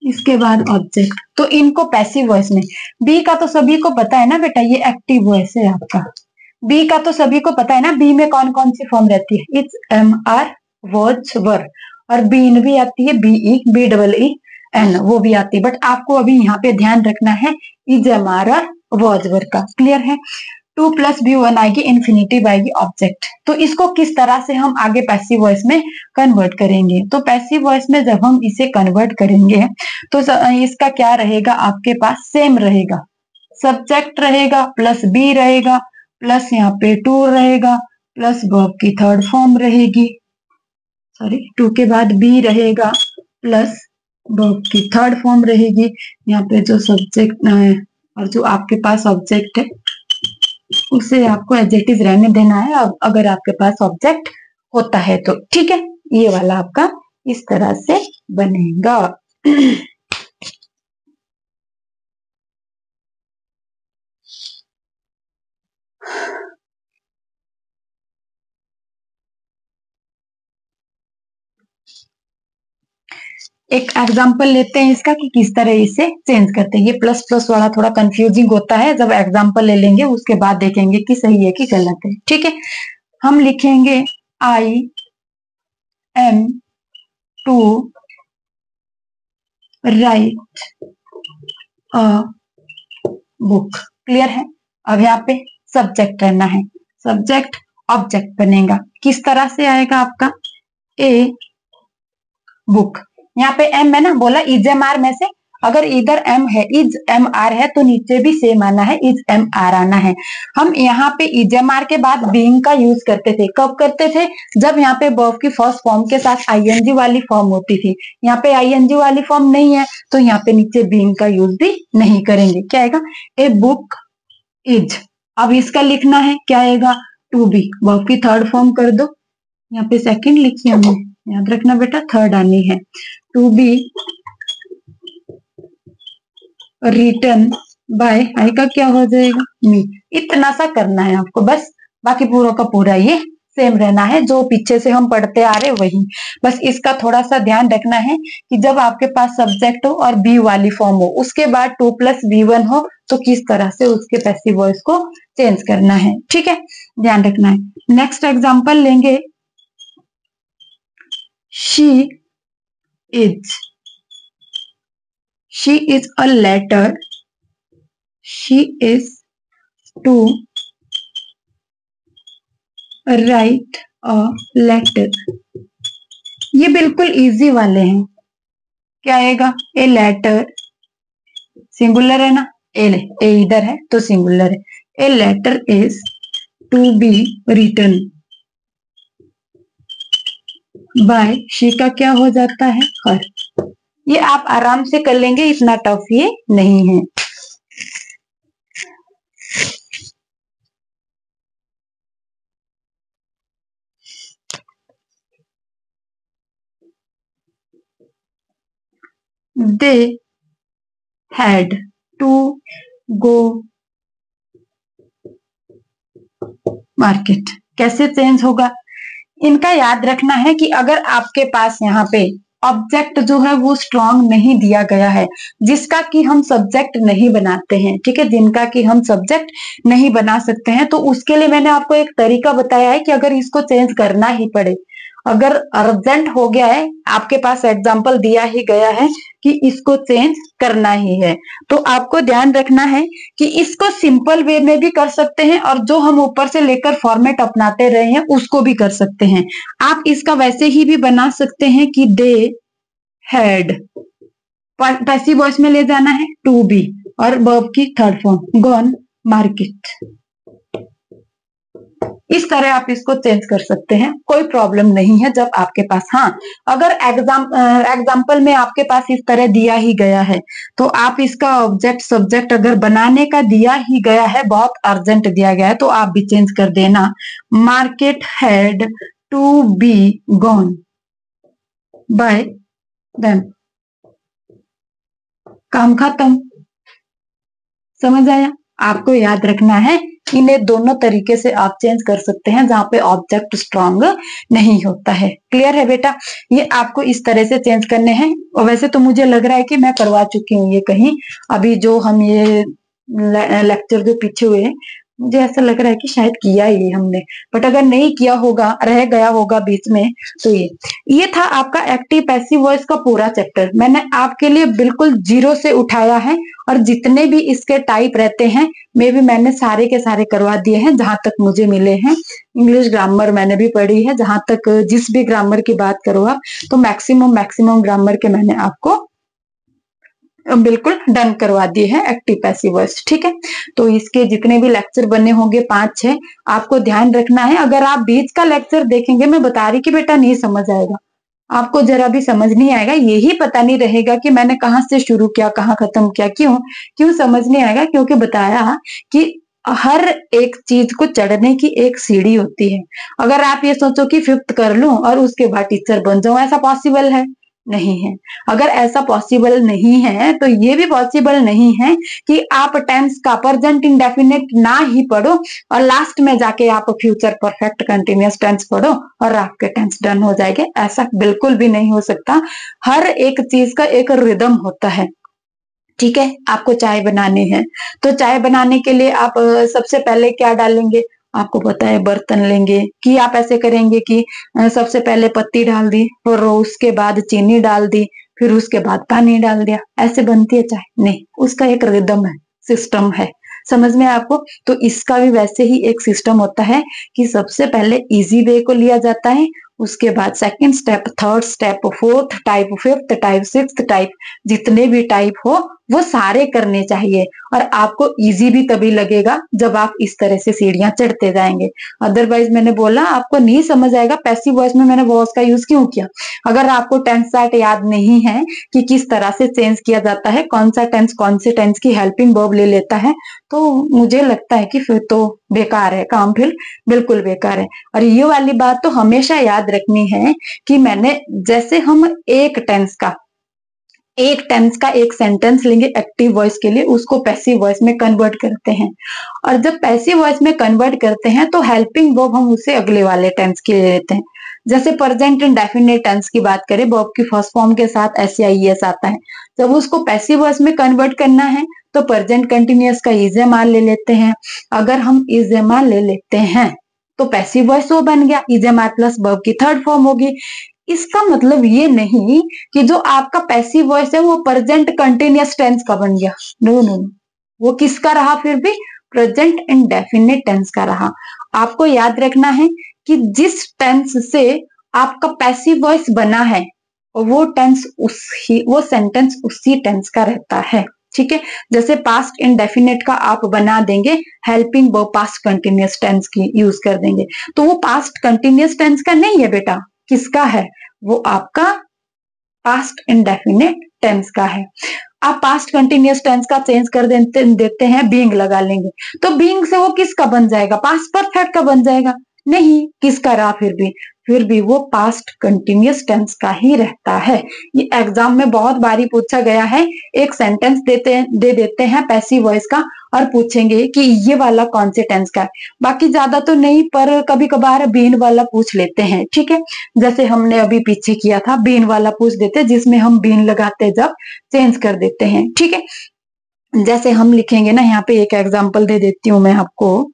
इसके बाद ऑब्जेक्ट, तो इनको पैसिव वॉइस में, बी का तो सभी को पता है ना बेटा, ये एक्टिव वॉइस है आपका। बी का तो सभी को पता है ना, बी में कौन कौन सी फॉर्म रहती है, it's am are was were, और बीन भी आती है, B E B double E N, वो भी आती है। बट आपको अभी यहाँ पे ध्यान रखना है इज एम आर और वॉज वर का। क्लियर है? टू प्लस बी वन आएगी, इन्फिनिटिव आएगी, ऑब्जेक्ट। तो इसको किस तरह से हम आगे पैसिव वॉइस में कन्वर्ट करेंगे, तो पैसिव वॉइस में जब हम इसे कन्वर्ट करेंगे तो इसका क्या रहेगा, आपके पास सेम रहेगा, सब्जेक्ट रहेगा प्लस बी रहेगा प्लस यहाँ पे टू रहेगा प्लस वर्ब की थर्ड फॉर्म रहेगी, सॉरी टू के बाद बी रहेगा प्लस वर्ब की थर्ड फॉर्म रहेगी। यहाँ पे जो सब्जेक्ट है और जो आपके पास ऑब्जेक्ट है उसे आपको एडजेक्टिव रहने देना है, अब अगर आपके पास ऑब्जेक्ट होता है तो, ठीक है। ये वाला आपका इस तरह से बनेगा। एक एग्जाम्पल लेते हैं इसका कि किस तरह इसे चेंज करते हैं। ये प्लस प्लस वाला थोड़ा कंफ्यूजिंग होता है, जब एग्जाम्पल ले लेंगे उसके बाद देखेंगे कि सही है कि गलत है। ठीक है, हम लिखेंगे I am to write a book. Clear है। अब यहाँ पे सब्जेक्ट रहना है, सब्जेक्ट ऑब्जेक्ट बनेगा। किस तरह से आएगा आपका? ए बुक, यहाँ पे एम है ना, बोला इज एम आर में से, अगर इधर एम है, इज एम आर है, तो नीचे भी सेम आना है, इज एम आर आना है। हम यहाँ पे इज एम आर के बाद बीइंग का यूज करते थे। कब करते थे? जब यहाँ पे वर्ब की फर्स्ट फॉर्म के साथ आईएनजी वाली फॉर्म होती थी। यहाँ पे आईएनजी वाली फॉर्म नहीं है, तो यहाँ पे नीचे बीइंग का यूज भी नहीं करेंगे। क्या आएगा? A book is. अब इसका लिखना है, क्या आएगा? To be. वर्ब की थर्ड फॉर्म कर दो, यहाँ पे सेकंड लिखी हमने, याद रखना बेटा थर्ड आनी है। टू बी रिटन बाय, आई का क्या हो जाएगा? मी। इतना सा करना है आपको बस, बाकी पूरा का पूरा ये सेम रहना है, जो पीछे से हम पढ़ते आ रहे वही। बस इसका थोड़ा सा ध्यान रखना है कि जब आपके पास सब्जेक्ट हो और बी वाली फॉर्म हो, उसके बाद 2+B1 हो, तो किस तरह से उसके पैसिव वॉइस को चेंज करना है। ठीक है, ध्यान रखना है। नेक्स्ट एग्जाम्पल लेंगे, she is. She is a letter, she is to write a letter. ये बिल्कुल इजी वाले हैं। क्या आएगा? ए लेटर, सिंगुलर है ना, ए इधर है तो सिंगुलर है। A letter is to be written by, she का क्या हो जाता है? हर। ये आप आराम से कर लेंगे, इतना टफ ये नहीं है। They had to go market. कैसे चेंज होगा? इनका याद रखना है कि अगर आपके पास यहाँ पे ऑब्जेक्ट जो है वो स्ट्रॉन्ग नहीं दिया गया है, जिसका कि हम सब्जेक्ट नहीं बनाते हैं, ठीक है, जिनका कि हम सब्जेक्ट नहीं बना सकते हैं, तो उसके लिए मैंने आपको एक तरीका बताया है कि अगर इसको चेंज करना ही पड़े, अगर अर्जेंट हो गया है, आपके पास एग्जाम्पल दिया ही गया है कि इसको चेंज करना ही है, तो आपको ध्यान रखना है कि इसको सिंपल वे में भी कर सकते हैं और जो हम ऊपर से लेकर फॉर्मेट अपनाते रहे हैं उसको भी कर सकते हैं। आप इसका वैसे ही भी बना सकते हैं कि दे हैड, पैसिव वॉइस में ले जाना है टू बी और वर्ब की थर्ड फॉर्म गॉन मार्केट। इस तरह आप इसको चेंज कर सकते हैं, कोई प्रॉब्लम नहीं है जब आपके पास, हाँ अगर एग्जाम्पल में आपके पास इस तरह दिया ही गया है, तो आप इसका ऑब्जेक्ट सब्जेक्ट अगर बनाने का दिया ही गया है, बहुत अर्जेंट दिया गया है, तो आप भी चेंज कर देना, market had to be gone by them. काम खत्म। समझ आया? आपको याद रखना है, इन्हें दोनों तरीके से आप चेंज कर सकते हैं जहां पे ऑब्जेक्ट स्ट्रांग नहीं होता है। क्लियर है बेटा? ये आपको इस तरह से चेंज करने हैं। और वैसे तो मुझे लग रहा है कि मैं करवा चुकी हूँ ये कहीं, अभी जो हम ये लेक्चर जो पीछे हुए हैं, मुझे ऐसा लग रहा है कि शायद किया ही हमने, बट अगर नहीं किया होगा, रह गया होगा बीच में, तो ये था आपका एक्टिव पैसिव वॉइस का पूरा चैप्टर। मैंने आपके लिए बिल्कुल जीरो से उठाया है और जितने भी इसके टाइप रहते हैं मे भी मैंने सारे के सारे करवा दिए हैं जहां तक मुझे मिले हैं। इंग्लिश ग्रामर मैंने भी पढ़ी है, जहां तक जिस भी ग्रामर की बात करो आप, तो मैक्सिमम ग्रामर के मैंने आपको बिल्कुल डन करवा दिए हैं एक्टिव पैसिव वॉइस। ठीक है, तो इसके जितने भी लेक्चर बने होंगे 5-6, आपको ध्यान रखना है। अगर आप बीच का लेक्चर देखेंगे, मैं बता रही कि बेटा नहीं समझ आएगा, आपको जरा भी समझ नहीं आएगा, यही पता नहीं रहेगा कि मैंने कहाँ से शुरू किया कहाँ खत्म किया। क्यों समझ नहीं आएगा? क्योंकि बताया कि हर एक चीज को चढ़ने की एक सीढ़ी होती है। अगर आप ये सोचो कि 5th कर लूं और उसके बाद टीचर बन जाऊं, ऐसा पॉसिबल है? नहीं है। अगर ऐसा पॉसिबल नहीं है तो ये भी पॉसिबल नहीं है कि आप टेंस का प्रेजेंट इंडेफिनिट ना ही पढ़ो और लास्ट में जाके आप फ्यूचर परफेक्ट कंटिन्यूअस टेंस पढ़ो और आपके टेंस डन हो जाएंगे। ऐसा बिल्कुल भी नहीं हो सकता। हर एक चीज का एक रिदम होता है। ठीक है, आपको चाय बनाने हैं तो चाय बनाने के लिए आप सबसे पहले क्या डालेंगे, आपको पता है बर्तन लेंगे कि आप ऐसे करेंगे कि सबसे पहले पत्ती डाल दी और उसके बाद चीनी डाल दी फिर उसके बाद पानी डाल दिया, ऐसे बनती है चाय? नहीं, उसका एक रिदम है, सिस्टम है। समझ में आपको? तो इसका भी वैसे ही एक सिस्टम होता है कि सबसे पहले इजी वे को लिया जाता है, उसके बाद second step, third step, fourth type, fifth type, sixth type, जितने भी टाइप हो वो सारे करने चाहिए। और आपको इजी भी तभी लगेगा जब आप इस तरह से सीढ़ियां चढ़ते जाएंगे। अदरवाइज मैंने बोला आपको नहीं समझ आएगा। पैसिव वॉइस में मैंने वॉस का यूज क्यों किया? अगर आपको टेंस चार्ट याद नहीं है कि किस तरह से चेंज किया जाता है, कौन सा टेंस कौन से टेंस की हेल्पिंग वर्ब ले लेता है, तो मुझे लगता है कि फिर तो बेकार है काम, फिर बिल्कुल बेकार है। और ये वाली बात तो हमेशा याद रखनी है कि मैंने, जैसे हम एक टेंस का एक सेंटेंस लेंगे एक्टिव वॉइस के लिए, उसको पैसिव वॉइस में कन्वर्ट करते हैं और जब पैसिव वॉइस में कन्वर्ट करते हैं तो हेल्पिंग वर्ब हम उसे अगले वाले टेंस के लिए लेते हैं। जैसे प्रेजेंट इंडेफिनिट टेंस की बात करें, वर्ब की फर्स्ट फॉर्म के साथ एस आता है, जब उसको पैसिव वॉइस में कन्वर्ट करना है तो प्रेजेंट कंटिन्यूअस का इजेमार ले लेते हैं। अगर हम इजेमार ले लेते हैं तो पैसिव वॉइस वो बन गया, इजेमार प्लस वर्ब की थर्ड फॉर्म होगी। इसका मतलब ये नहीं कि जो आपका पैसिव वॉइस है वो प्रेजेंट कंटिन्यूअस टेंस का बन गया। नो नो नो, वो किसका रहा? फिर भी प्रेजेंट इंडेफिनिट टेंस का रहा। आपको याद रखना है कि जिस टेंस से आपका पैसिव वॉइस बना है वो टेंस वो सेंटेंस उसी टेंस का रहता है। ठीक है, जैसे पास्ट इंडेफिनिट का आप बना देंगे helping verb past continuous tense की यूज कर देंगे, तो वो पास्ट कंटिन्यूअस टेंस का नहीं है बेटा। किसका है? वो आपका पास्ट इंडेफिनिट टेंस का है। आप पास्ट कंटिन्यूअस टेंस का चेंज कर देते हैं, बीइंग लगा लेंगे, तो बीइंग से वो किसका बन जाएगा? पास्ट परफेक्ट का बन जाएगा। नहीं, किसका रहा? फिर भी वो पास्ट कंटिन्यूअस टेंस का ही रहता है। ये एग्जाम में बहुत बारी पूछा गया है। एक सेंटेंस दे देते हैं पैसिव वॉइस का और पूछेंगे कि ये वाला कौन से टेंस का है। बाकी ज्यादा तो नहीं, पर कभी कभार बीन वाला पूछ लेते हैं। ठीक है, जैसे हमने अभी पीछे किया था, बीन वाला पूछ देते जिसमें हम बीन लगाते जब चेंज कर देते हैं। ठीक है, जैसे हम लिखेंगे ना, यहाँ पे एक एग्जांपल दे देती हूँ मैं आपको।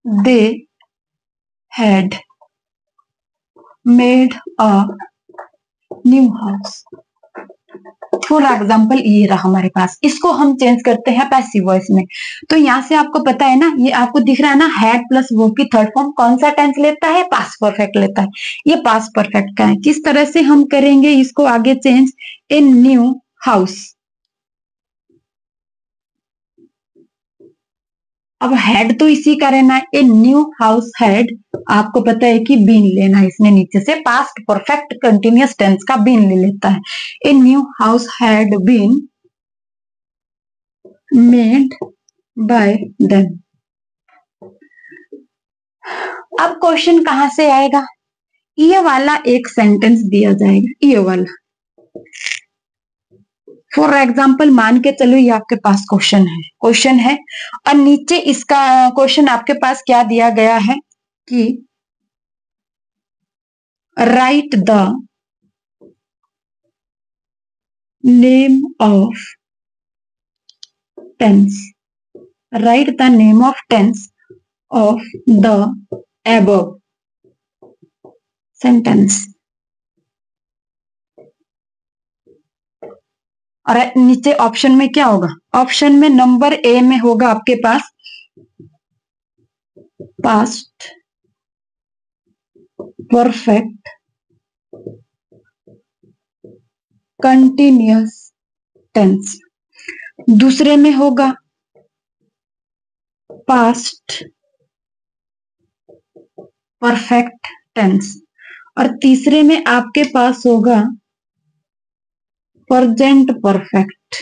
They had made a new house. For example ये रहा हमारे पास, इसको हम चेंज करते हैं पैसिव वॉइस में। तो यहाँ से आपको पता है ना, ये आपको दिख रहा है ना, हैड प्लस वर्ब की थर्ड फॉर्म कौन सा टेंस लेता है? पास्ट परफेक्ट लेता है। ये पास्ट परफेक्ट का है। किस तरह से हम करेंगे इसको आगे चेंज? इन न्यू हाउस। अब हेड तो इसी का रहना है, ए न्यू हाउस हेड। आपको पता है कि बीन लेना है इसमें, नीचे से पास्ट परफेक्ट कंटिन्यूअस टेंस का बीन ले लेता है। A new house had been made by them. अब क्वेश्चन कहां से आएगा? ये वाला एक सेंटेंस दिया जाएगा, ये वाला। फॉर एग्जाम्पल मान के चलो ये आपके पास क्वेश्चन है और नीचे इसका क्वेश्चन आपके पास क्या दिया गया है कि write the name of tense, write the name of tense of the above sentence. और नीचे ऑप्शन में क्या होगा? ऑप्शन में नंबर ए में होगा आपके पास पास्ट परफेक्ट कंटिन्यूअस टेंस, दूसरे में होगा पास्ट परफेक्ट टेंस और तीसरे में आपके पास होगा प्रेजेंट परफेक्ट।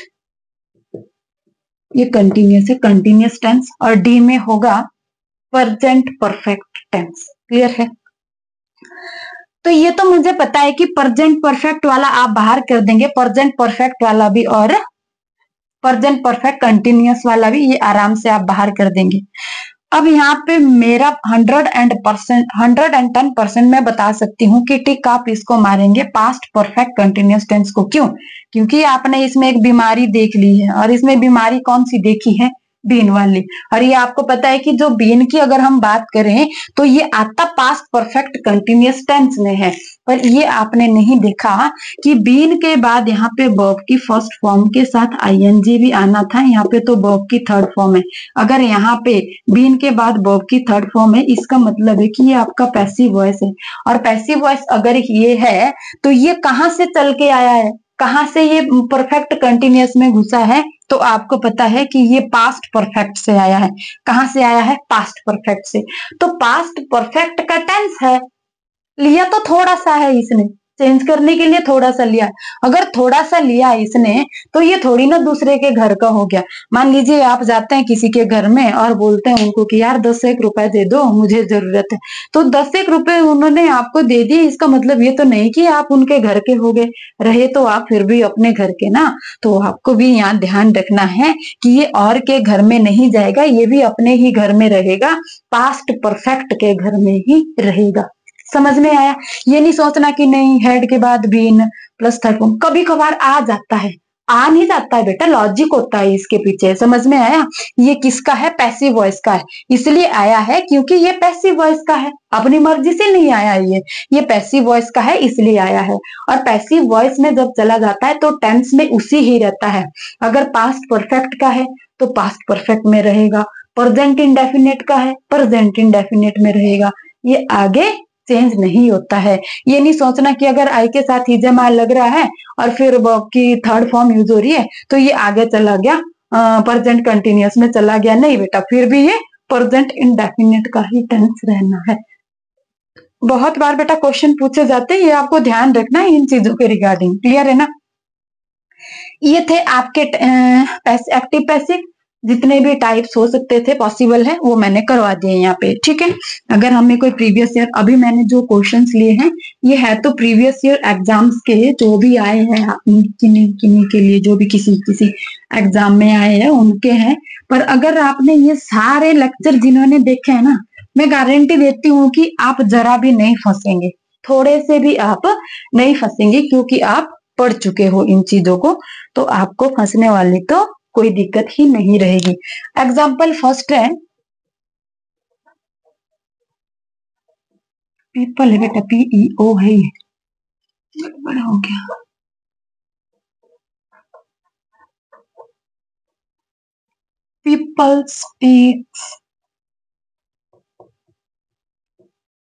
ये कंटिन्यूस है, कंटिन्यूस टेंस, और डी में होगा प्रेजेंट परफेक्ट टेंस। क्लियर है? तो ये तो मुझे पता है कि प्रेजेंट परफेक्ट वाला आप बाहर कर देंगे, प्रेजेंट परफेक्ट वाला भी और प्रेजेंट परफेक्ट कंटिन्यूस वाला भी, ये आराम से आप बाहर कर देंगे। अब यहाँ पे मेरा 110% मैं बता सकती हूँ कि टिक आप इसको मारेंगे पास्ट परफेक्ट कंटिन्यूस टेंस को। क्यों? क्योंकि आपने इसमें एक बीमारी देख ली है, और इसमें बीमारी कौन सी देखी है? बीन वाली। और ये आपको पता है कि जो बीन की अगर हम बात करें तो ये आता पास्ट परफेक्ट कंटिन्यूस टेंस में है, पर ये आपने नहीं देखा कि बीन के बाद यहाँ पे वर्ब की फर्स्ट फॉर्म के साथ आईएनजी भी आना था। यहाँ पे तो वर्ब की थर्ड फॉर्म है। अगर यहाँ पे बीन के बाद वर्ब की थर्ड फॉर्म है, इसका मतलब है कि ये आपका पैसिव वॉइस है। और पैसिव वॉइस अगर ये है तो ये कहां से चल के आया है, कहां से ये परफेक्ट कंटिन्यूस में घुसा है? तो आपको पता है कि ये पास्ट परफेक्ट से आया है। कहां से आया है? पास्ट परफेक्ट से। तो पास्ट परफेक्ट का टेंस है, लिया तो थोड़ा सा है इसने, चेंज करने के लिए थोड़ा सा लिया। अगर थोड़ा सा लिया इसने तो ये थोड़ी ना दूसरे के घर का हो गया। मान लीजिए आप जाते हैं किसी के घर में और बोलते हैं उनको कि यार 10 एक रुपए दे दो, मुझे जरूरत है। तो 10 एक रुपए उन्होंने आपको दे दिए, इसका मतलब ये तो नहीं कि आप उनके घर के हो गए, रहे तो आप फिर भी अपने घर के ना। तो आपको भी यहाँ ध्यान रखना है कि ये और के घर में नहीं जाएगा, ये भी अपने ही घर में रहेगा, पास्ट परफेक्ट के घर में ही रहेगा। समझ में आया? ये नहीं सोचना कि नहीं हेड के बाद बीन प्लस थर्ड फॉर्म, कभी कभार आ जाता है, आ नहीं जाता है बेटा, लॉजिक होता है इसके पीछे। समझ में आया? ये किसका है? पैसिव वॉइस का है। इसलिए आया है क्योंकि ये पैसिव वॉइस का है, अपनी मर्जी से नहीं आया, ये पैसिव वॉइस का है इसलिए आया है। और पैसिव वॉइस में जब चला जाता है तो टेंस में उसी ही रहता है। अगर पास्ट परफेक्ट का है तो पास्ट परफेक्ट में रहेगा, प्रेजेंट इंडेफिनिट का है प्रेजेंट इंडेफिनिट में रहेगा, ये आगे चेंज नहीं होता है। ये नहीं सोचना कि अगर आई के साथ ईजमाल लग रहा है और फिर वर्ब की थर्ड फॉर्म यूज हो रही है तो ये आगे चला गया प्रेजेंट कंटिन्यूअस में चला गया। नहीं बेटा, फिर भी ये प्रेजेंट इंडेफिनिट का ही टेंस रहना है। बहुत बार बेटा क्वेश्चन पूछे जाते हैं, ये आपको ध्यान रखना है इन चीजों के रिगार्डिंग। क्लियर है ना? ये थे आपके एक्टिव पैसिव, जितने भी टाइप्स हो सकते थे पॉसिबल है वो मैंने करवा दिए यहाँ पे। ठीक है? अगर हमें कोई प्रीवियस ईयर, अभी मैंने जो क्वेश्चंस लिए हैं ये है तो प्रीवियस ईयर एग्जाम्स के जो भी आए हैं, किन्हीं किन्हीं के लिए जो भी किसी किसी एग्जाम में आए हैं उनके हैं। पर अगर आपने ये सारे लेक्चर जिन्होंने देखे हैं ना, मैं गारंटी देती हूँ कि आप जरा भी नहीं फंसेंगे, थोड़े से भी आप नहीं फंसेंगे, क्योंकि आप पढ़ चुके हो इन चीजों को। तो आपको फंसने वाली तो कोई दिक्कत ही नहीं रहेगी। एग्जाम्पल फर्स्ट है, पीपल है बेटा, पीईओ है, बड़ा हो गया। People speaks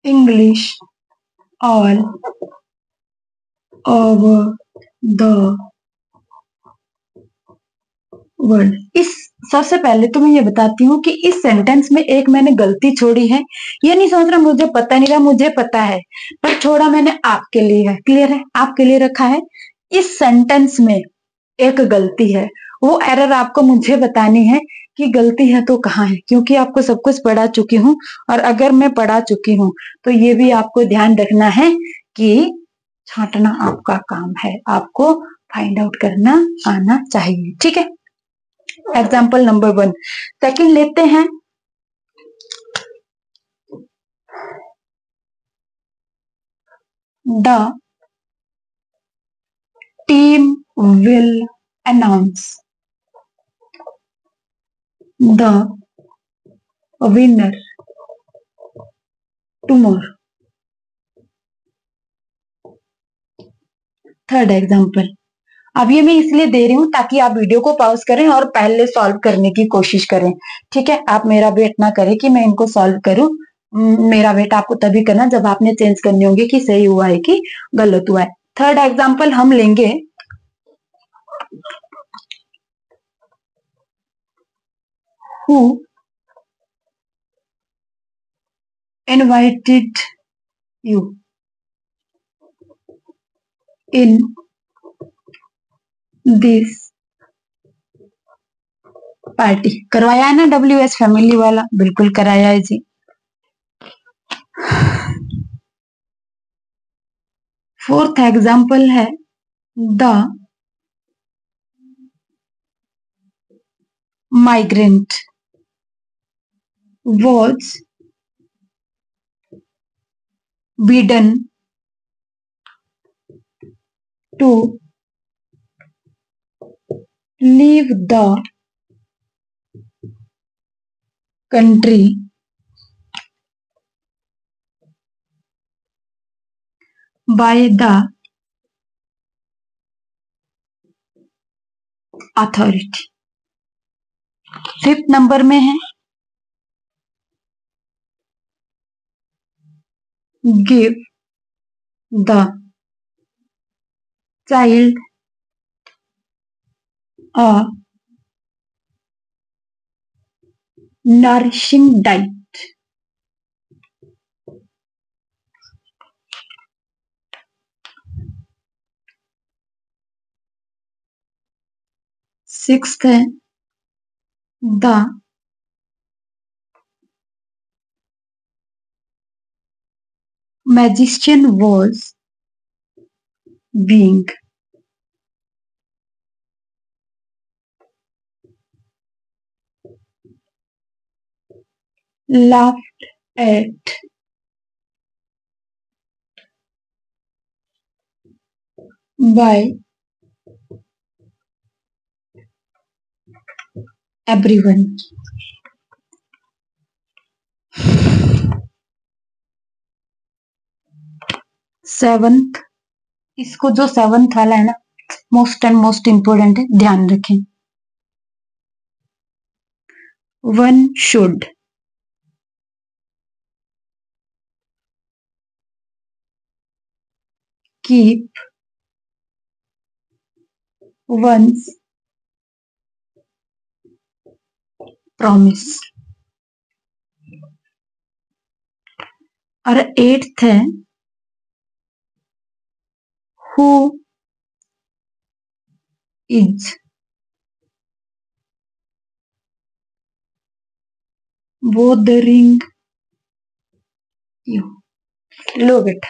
English all over the world. इस सबसे पहले तो मैं ये बताती हूँ कि इस सेंटेंस में एक मैंने गलती छोड़ी है। ये नहीं सोच रहा मुझे पता नहीं रहा, मुझे पता है, पर छोड़ा मैंने आपके लिए है। क्लियर है? आपके लिए रखा है। इस सेंटेंस में एक गलती है, वो एरर आपको मुझे बतानी है कि गलती है तो कहाँ है, क्योंकि आपको सब कुछ पढ़ा चुकी हूँ। और अगर मैं पढ़ा चुकी हूँ तो ये भी आपको ध्यान रखना है कि छांटना आपका काम है, आपको फाइंड आउट करना आना चाहिए। ठीक है? Example number 1। सेकंड लेते हैं, the team will announce the winner tomorrow. Third example, अब ये मैं इसलिए दे रही हूं ताकि आप वीडियो को पॉज करें और पहले सॉल्व करने की कोशिश करें। ठीक है? आप मेरा वेट ना करें कि मैं इनको सॉल्व करूं। मेरा वेट आपको तभी करना जब आपने चेंज करने होंगे कि सही हुआ है कि गलत हुआ है। थर्ड एग्जाम्पल हम लेंगे, who invited you in this party. करवाया है ना WH फैमिली वाला, बिल्कुल कराया है जी। फोर्थ एग्जाम्पल है the migrant was bidden to leave the country by the authority। Fifth number में है give the child a nourishing diet। Sixth है the magician was being laughed at by everyone। Seventh, इसको जो सेवंथ वाला है ना, मोस्ट एंड मोस्ट इंपोर्टेंट है, ध्यान रखें। One should keep one's promise. और एट्थ है हु इज बोदरिंग यू। लो बेटा,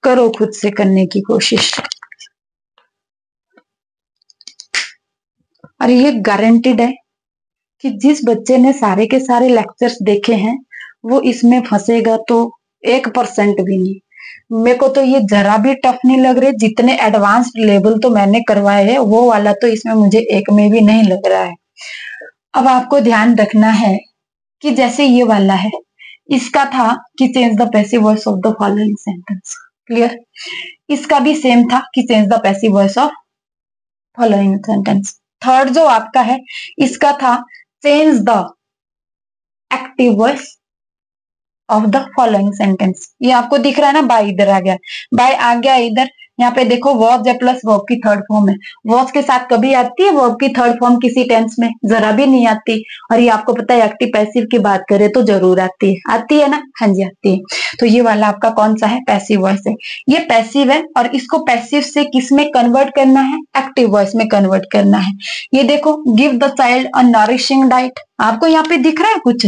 करो खुद से करने की कोशिश। और ये गारंटेड है कि जिस बच्चे ने सारे के सारे लेक्चर्स देखे हैं वो इसमें फंसेगा तो 1% भी नहीं। मेरे को तो ये जरा भी टफ नहीं लग रहे। जितने एडवांस्ड लेवल तो मैंने करवाए हैं वो वाला तो इसमें मुझे एक में भी नहीं लग रहा है। अब आपको ध्यान रखना है कि जैसे ये वाला है, इसका था कि change the passive voice of the following sentence. Clear? इसका भी सेम था कि change the passive voice of following sentence. Third जो आपका है, इसका था change the active voice of the following sentence. ये आपको दिख रहा है ना, बाय इधर आ गया, बाय आ गया इधर। यहाँ पे देखो वॉज है प्लस वर्ब की थर्ड फॉर्म है। वॉज के साथ कभी आती है वर्ब की थर्ड फॉर्म किसी टेंस में? जरा भी नहीं आती। और ये आपको पता है एक्टिव पैसिव की बात करें तो जरूर आती है। आती है ना? हाँ जी आती है। तो ये वाला आपका कौन सा है? पैसिव वॉइस है। ये पैसिव है और इसको पैसिव से किस में कन्वर्ट करना है? एक्टिव वॉइस में कन्वर्ट करना है। ये देखो, give the child a nourishing diet. आपको यहाँ पे दिख रहा है कुछ?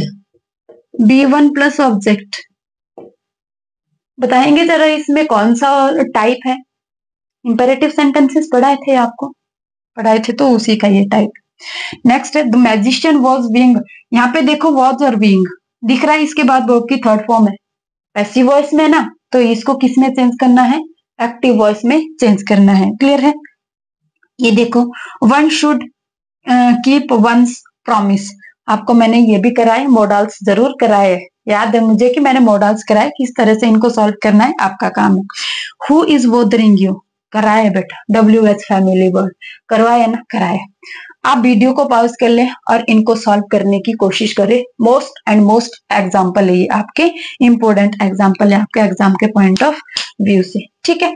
B1 plus object. बताएंगे जरा इसमें कौन सा टाइप है? इंपेरेटिव सेंटेंसेस पढ़ाए थे आपको? पढ़ाए थे तो उसी का ये टाइप। नेक्स्ट है द मैजिशियन वॉज बीइंग। यहाँ पे देखो वॉज और बीइंग दिख रहा है, इसके बाद वर्ब की थर्ड फॉर्म है। पैसिव वॉइस में ना, तो इसको किस में चेंज करना है? एक्टिव वॉइस में चेंज करना है। क्लियर है? ये देखो, one should keep one's promise. आपको मैंने ये भी कराए, मॉडल्स जरूर कराए। याद है मुझे कि मैंने मॉडल्स कराए, किस तरह से इनको सॉल्व करना है आपका काम है। हु इज बोदरिंग यू कराए बेटा। WH फैमिली वर्ड करवाए ना? कराए। आप वीडियो को पॉज कर ले और इनको सॉल्व करने की कोशिश करें। मोस्ट एंड मोस्ट एग्जाम्पल है ये, आपके इंपोर्टेंट एग्जाम्पल है आपके एग्जाम के पॉइंट ऑफ व्यू से। ठीक है,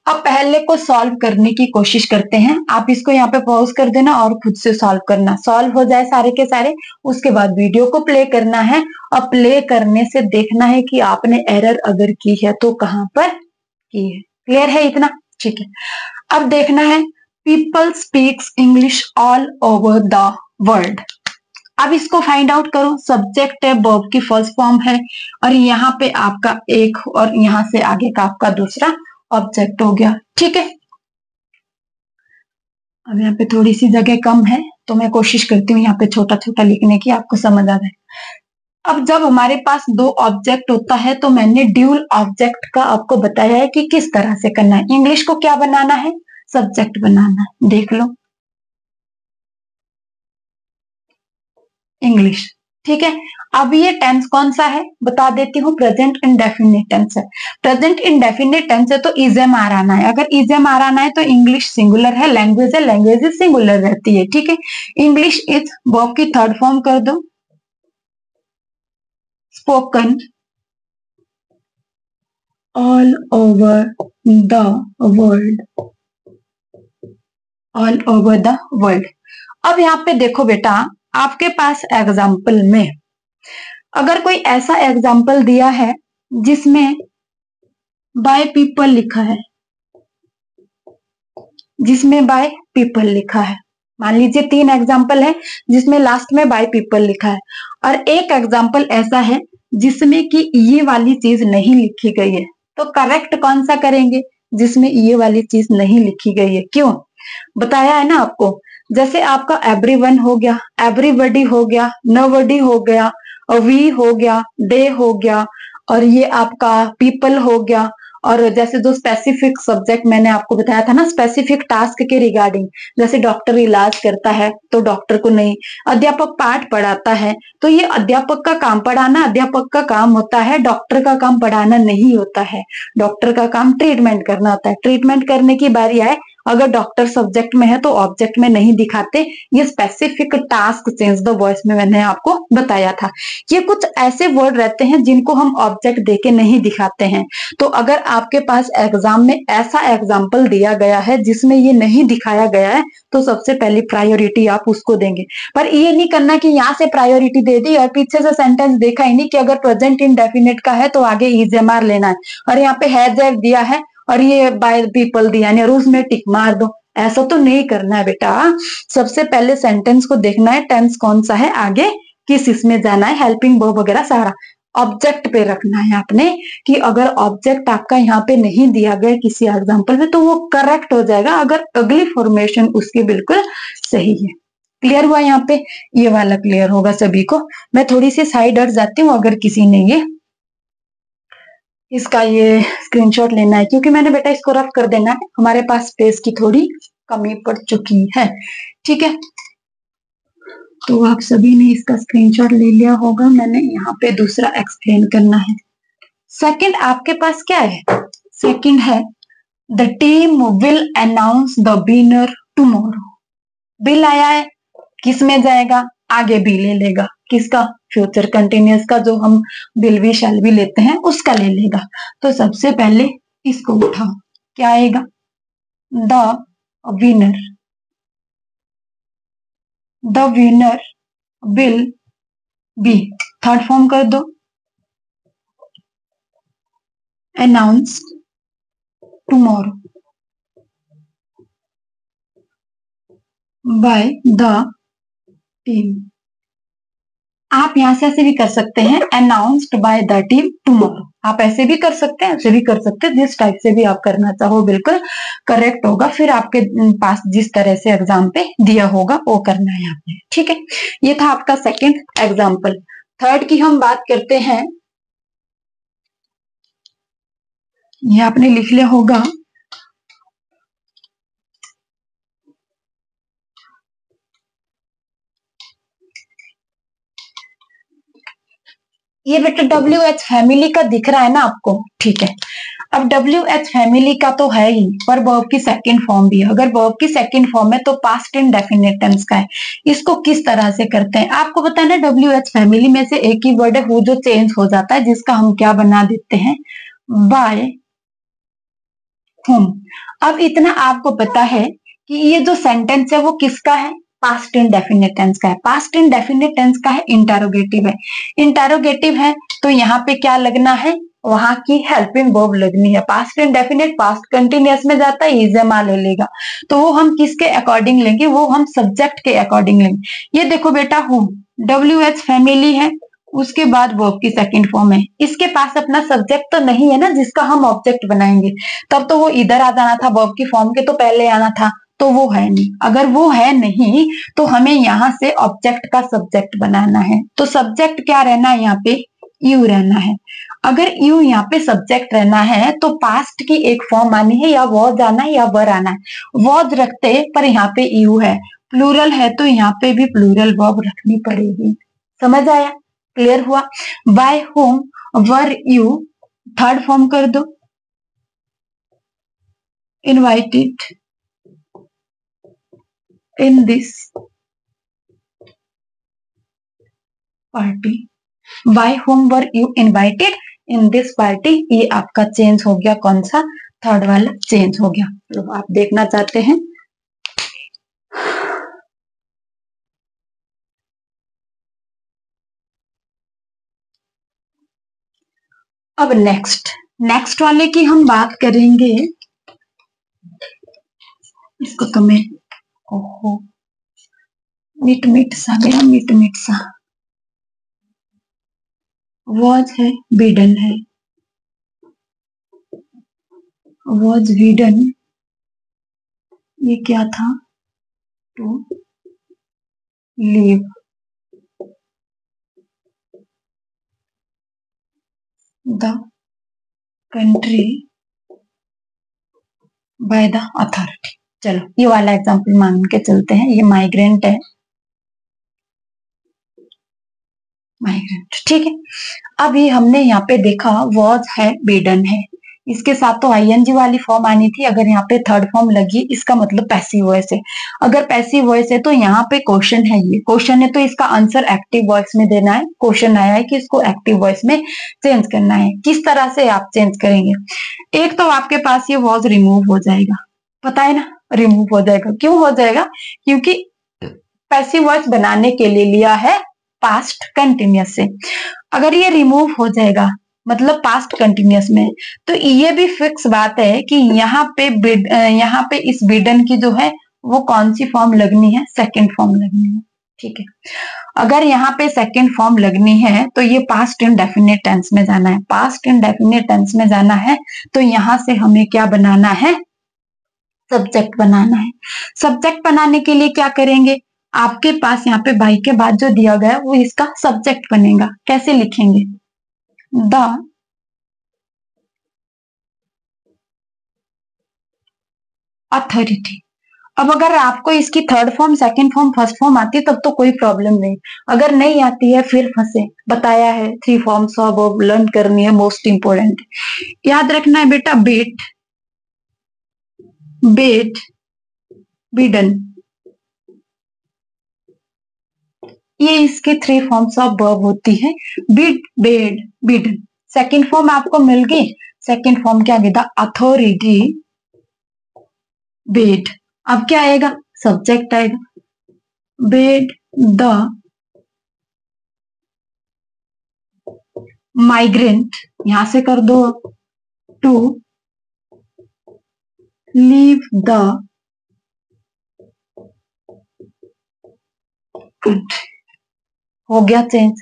अब पहले को सॉल्व करने की कोशिश करते हैं। आप इसको यहाँ पे पॉज कर देना और खुद से सॉल्व करना। सॉल्व हो जाए सारे के सारे, उसके बाद वीडियो को प्ले करना है और प्ले करने से देखना है कि आपने एरर अगर की है तो कहां पर की है। क्लियर है इतना? ठीक है, अब देखना है people speaks English all over the world. अब इसको फाइंड आउट करो। सब्जेक्ट है, वर्ब की फर्स्ट फॉर्म है, और यहाँ पे आपका एक और यहाँ से आगे का आपका दूसरा ऑब्जेक्ट हो गया। ठीक है, अब यहाँ पे थोड़ी सी जगह कम है तो मैं कोशिश करती हूँ यहाँ पे छोटा छोटा लिखने की, आपको समझ आ जाए। अब जब हमारे पास दो ऑब्जेक्ट होता है तो मैंने ड्यूल ऑब्जेक्ट का आपको बताया है कि किस तरह से करना है। इंग्लिश को क्या बनाना है, सब्जेक्ट बनाना है। देख लो, इंग्लिश। ठीक है, अब ये टेंस कौन सा है बता देती हूँ, प्रेजेंट इंडेफिनिट टेंस है। प्रेजेंट इंडेफिनिट टेंस है तो इजम आर आना है। अगर इजम आर आना है तो इंग्लिश सिंगुलर है, लैंग्वेज है, लैंग्वेज सिंगुलर रहती है। ठीक है, इंग्लिश इज वर्ब की थर्ड फॉर्म कर दो, spoken all over the world, all over the world. अब यहाँ पे देखो बेटा, आपके पास एग्जाम्पल में अगर कोई ऐसा एग्जाम्पल दिया है जिसमें बाय पीपल लिखा है, जिसमें बाय पीपल लिखा है, मान लीजिए 3 एग्जाम्पल है जिसमें लास्ट में बाय पीपल लिखा है, और एक एग्जाम्पल ऐसा है जिसमें कि ये वाली चीज नहीं लिखी गई है, तो करेक्ट कौन सा करेंगे, जिसमें ये वाली चीज नहीं लिखी गई है। क्यों बताया है ना आपको, जैसे आपका एवरीवन हो गया, एवरीबॉडी हो गया, नोबडी हो गया, वी हो गया, दे हो गया, और ये आपका पीपल हो गया। और जैसे जो स्पेसिफिक सब्जेक्ट मैंने आपको बताया था ना, स्पेसिफिक टास्क के रिगार्डिंग, जैसे डॉक्टर इलाज करता है तो डॉक्टर को नहीं, अध्यापक पाठ पढ़ाता है तो ये अध्यापक का काम पढ़ाना, अध्यापक का काम होता है, डॉक्टर का काम पढ़ाना नहीं होता है। डॉक्टर का काम ट्रीटमेंट करना होता है। ट्रीटमेंट करने की बारी आए, अगर डॉक्टर सब्जेक्ट में है तो ऑब्जेक्ट में नहीं दिखाते। ये specific task change the voice में मैंने आपको बताया था। ये कुछ ऐसे वर्ड रहते हैं जिनको हम ऑब्जेक्ट देके नहीं दिखाते हैं। तो अगर आपके पास एग्जाम में ऐसा एग्जाम्पल दिया गया है जिसमें ये नहीं दिखाया गया है, तो सबसे पहली प्रायोरिटी आप उसको देंगे। पर ये नहीं करना कि यहाँ से प्रायोरिटी दे दी और पीछे से सेंटेंस देखा ही नहीं कि अगर प्रेजेंट इंडेफिनिट का है तो आगे इजेमार लेना है, और यहाँ पे हैज हैव दिया है और ये बाय पीपल दिया है और उसमें टिक मार दो। ऐसा तो नहीं करना है बेटा। सबसे पहले सेंटेंस को देखना है, टेंस कौन सा है, आगे किस इसमें जाना है, हेल्पिंग वर्ब वगैरह सारा ऑब्जेक्ट पे रखना है आपने। कि अगर ऑब्जेक्ट आपका यहाँ पे नहीं दिया गया किसी एग्जाम्पल में तो वो करेक्ट हो जाएगा, अगर अगली फॉर्मेशन उसकी बिल्कुल सही है। क्लियर हुआ यहाँ पे, ये वाला क्लियर होगा सभी को। मैं थोड़ी सी साइड हट जाती हूँ अगर किसी ने ये इसका ये स्क्रीनशॉट लेना है, क्योंकि मैंने बेटा इसको रफ कर देना है, हमारे पास स्पेस की थोड़ी कमी पड़ चुकी है। ठीक है, तो आप सभी ने इसका स्क्रीनशॉट ले लिया होगा। मैंने यहाँ पे दूसरा एक्सप्लेन करना है। सेकंड आपके पास क्या है, सेकंड है the team will announce the winner tomorrow. Bill आया है, किस में जाएगा, आगे बी ले लेगा, किसका, फ्यूचर कंटिन्यूअस का, जो हम विल भी शैल भी लेते हैं उसका ले लेगा। तो सबसे पहले इसको उठाओ, क्या आएगा, the winner, the winner will be, third form कर दो, announce tomorrow by the team. आप यहां से ऐसे भी कर सकते हैं, announced by the team tomorrow. आप ऐसे भी कर सकते हैं, ऐसे भी कर सकते हैं, जिस टाइप से भी आप करना चाहो बिल्कुल करेक्ट होगा। फिर आपके पास जिस तरह से एग्जाम पे दिया होगा वो करना है आपने। ठीक है, ये था आपका सेकंड एग्जाम्पल। थर्ड की हम बात करते हैं, ये आपने लिख लिया होगा, ये बेटा WH फैमिली का दिख रहा है ना आपको। ठीक है, अब WH फैमिली का तो है ही, पर वर्ब की सेकंड फॉर्म भी है। अगर वर्ब की सेकंड फॉर्म है तो पास्ट इंडेफिनिट टेंस का है। इसको किस तरह से करते हैं आपको पता है ना, WH फैमिली में से एक ही वर्ड है वो जो चेंज हो जाता है, जिसका हम क्या बना देते हैं, बाय हुम। अब इतना आपको पता है कि ये जो सेंटेंस है वो किसका है, पास्ट इंडेफिनिट टेंस का है। पास्ट इंडेफिनिट टेंस का है, इंटरोगेटिव है। इंटरोगेटिव है तो यहाँ पे क्या लगना है, वहां की हेल्पिंग वर्ब लगनी है। पास्ट इंडेफिनिट पास्ट कंटिन्यूअस में जाता है, इज एम ले लेगा, तो वो हम किसके अकॉर्डिंग लेंगे, वो हम सब्जेक्ट के अकॉर्डिंग लेंगे। ये देखो बेटा होम, WH फैमिली है, उसके बाद वर्ब की सेकंड फॉर्म है, इसके पास अपना सब्जेक्ट तो नहीं है ना जिसका हम ऑब्जेक्ट बनाएंगे, तब तो वो इधर आ जाना था, वर्ब की फॉर्म के तो पहले आना था, तो वो है नहीं। अगर वो है नहीं तो हमें यहाँ से ऑब्जेक्ट का सब्जेक्ट बनाना है, तो सब्जेक्ट क्या रहना है यहाँ पे, यू रहना है। अगर यू यहाँ पे सब्जेक्ट रहना है तो पास्ट की एक फॉर्म आनी है, या वॉज आना है या वर आना है। वॉज रखते पर यहाँ पे यू है, प्लूरल है तो यहाँ पे भी प्लूरल वर्ब रखनी पड़ेगी। समझ आया, क्लियर हुआ। By whom were you third form कर दो, invited in this party. By whom were you invited in this party, ये आपका चेंज हो गया, कौन सा, थर्ड वाला चेंज हो गया। तो आप देखना चाहते हैं, अब नेक्स्ट वाले की हम बात करेंगे। इसको तो मैं, ओहो मिट सा गया, मिट सा, वॉज है, बीडन है, वॉज बीडन, ये क्या था, to leave the country by the authority. चलो ये वाला एग्जांपल मान के चलते हैं, ये माइग्रेंट है, माइग्रेंट, ठीक है। अभी हमने यहाँ पे देखा वॉज है, बीडन है, इसके साथ तो आईएनजी वाली फॉर्म आनी थी, अगर यहाँ पे थर्ड फॉर्म लगी इसका मतलब पैसिव वॉइस है। अगर पैसिव वॉइस है तो यहाँ पे क्वेश्चन है, ये क्वेश्चन है तो इसका आंसर एक्टिव वॉइस में देना है। क्वेश्चन आया है कि इसको एक्टिव वॉइस में चेंज करना है, किस तरह से आप चेंज करेंगे। एक तो आपके पास ये वॉज रिमूव हो जाएगा, पता है ना, रिमूव हो जाएगा। क्यों हो जाएगा, क्योंकि पैसिव वॉइस बनाने के लिए लिया है पास्ट कंटिन्यूअस से। अगर ये रिमूव हो जाएगा मतलब पास्ट कंटिन्यूअस में, तो ये भी फिक्स बात है कि यहाँ पे इस बिडन की जो है वो कौन सी फॉर्म लगनी है, सेकंड फॉर्म लगनी है, ठीक है। अगर यहाँ पे सेकंड फॉर्म लगनी है तो ये पास्ट इंडेफिनिट टेंस में जाना है, पास्ट इंडेफिनिट टेंस में जाना है तो यहाँ से हमें क्या बनाना है, सब्जेक्ट बनाना है। सब्जेक्ट बनाने के लिए क्या करेंगे, आपके पास यहाँ पे बाई के बाद जो दिया गया है वो इसका सब्जेक्ट बनेगा। कैसे लिखेंगे, द अथॉरिटी। अब अगर आपको इसकी third form, second form, first form आती है तब तो कोई प्रॉब्लम नहीं, अगर नहीं आती है फिर फंसे। बताया है 3 फॉर्म्स ऑफ लर्न करनी है, मोस्ट इंपोर्टेंट याद रखना है बेटा। बेट, बेट, बीडन, ये इसके 3 फॉर्म्स ऑफ वर्ब होती है, bid, bed, Beadon. Second form आपको मिल गई, सेकंड फॉर्म क्या गया, अथॉरिटी, बेड। अब क्या आएगा, सब्जेक्ट आएगा, बेड द माइग्रेंट, यहां से कर दो टू लीव द हो गया चेंज,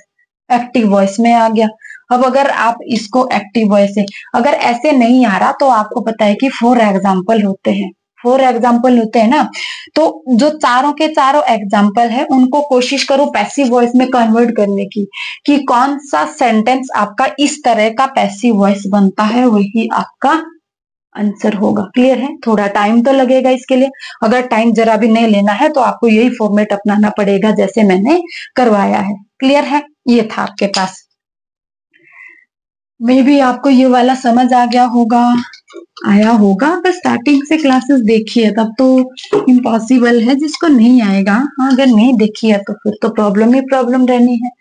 एक्टिव वॉइस में आ गया। अब अगर आप इसको एक्टिव वॉइस से, अगर ऐसे नहीं आ रहा तो आपको पता है कि 4 एग्जाम्पल होते हैं, 4 एग्जाम्पल होते हैं ना, तो जो चारों के चारों एग्जाम्पल है उनको कोशिश करो पैसिव वॉइस में कन्वर्ट करने की, कि कौन सा सेंटेंस आपका इस तरह का पैसिव वॉइस बनता है वही आपका आंसर होगा। क्लियर है, थोड़ा टाइम तो लगेगा इसके लिए, अगर टाइम जरा भी नहीं लेना है तो आपको यही फॉर्मेट अपनाना पड़ेगा जैसे मैंने करवाया है। क्लियर है, ये था आपके पास, मे भी आपको ये वाला समझ आ गया होगा, आया होगा। बस स्टार्टिंग से क्लासेस देखी है तब तो इम्पॉसिबल है, जिसको नहीं आएगा, हाँ अगर नहीं देखी है तो फिर तो प्रॉब्लम ही प्रॉब्लम रहनी है।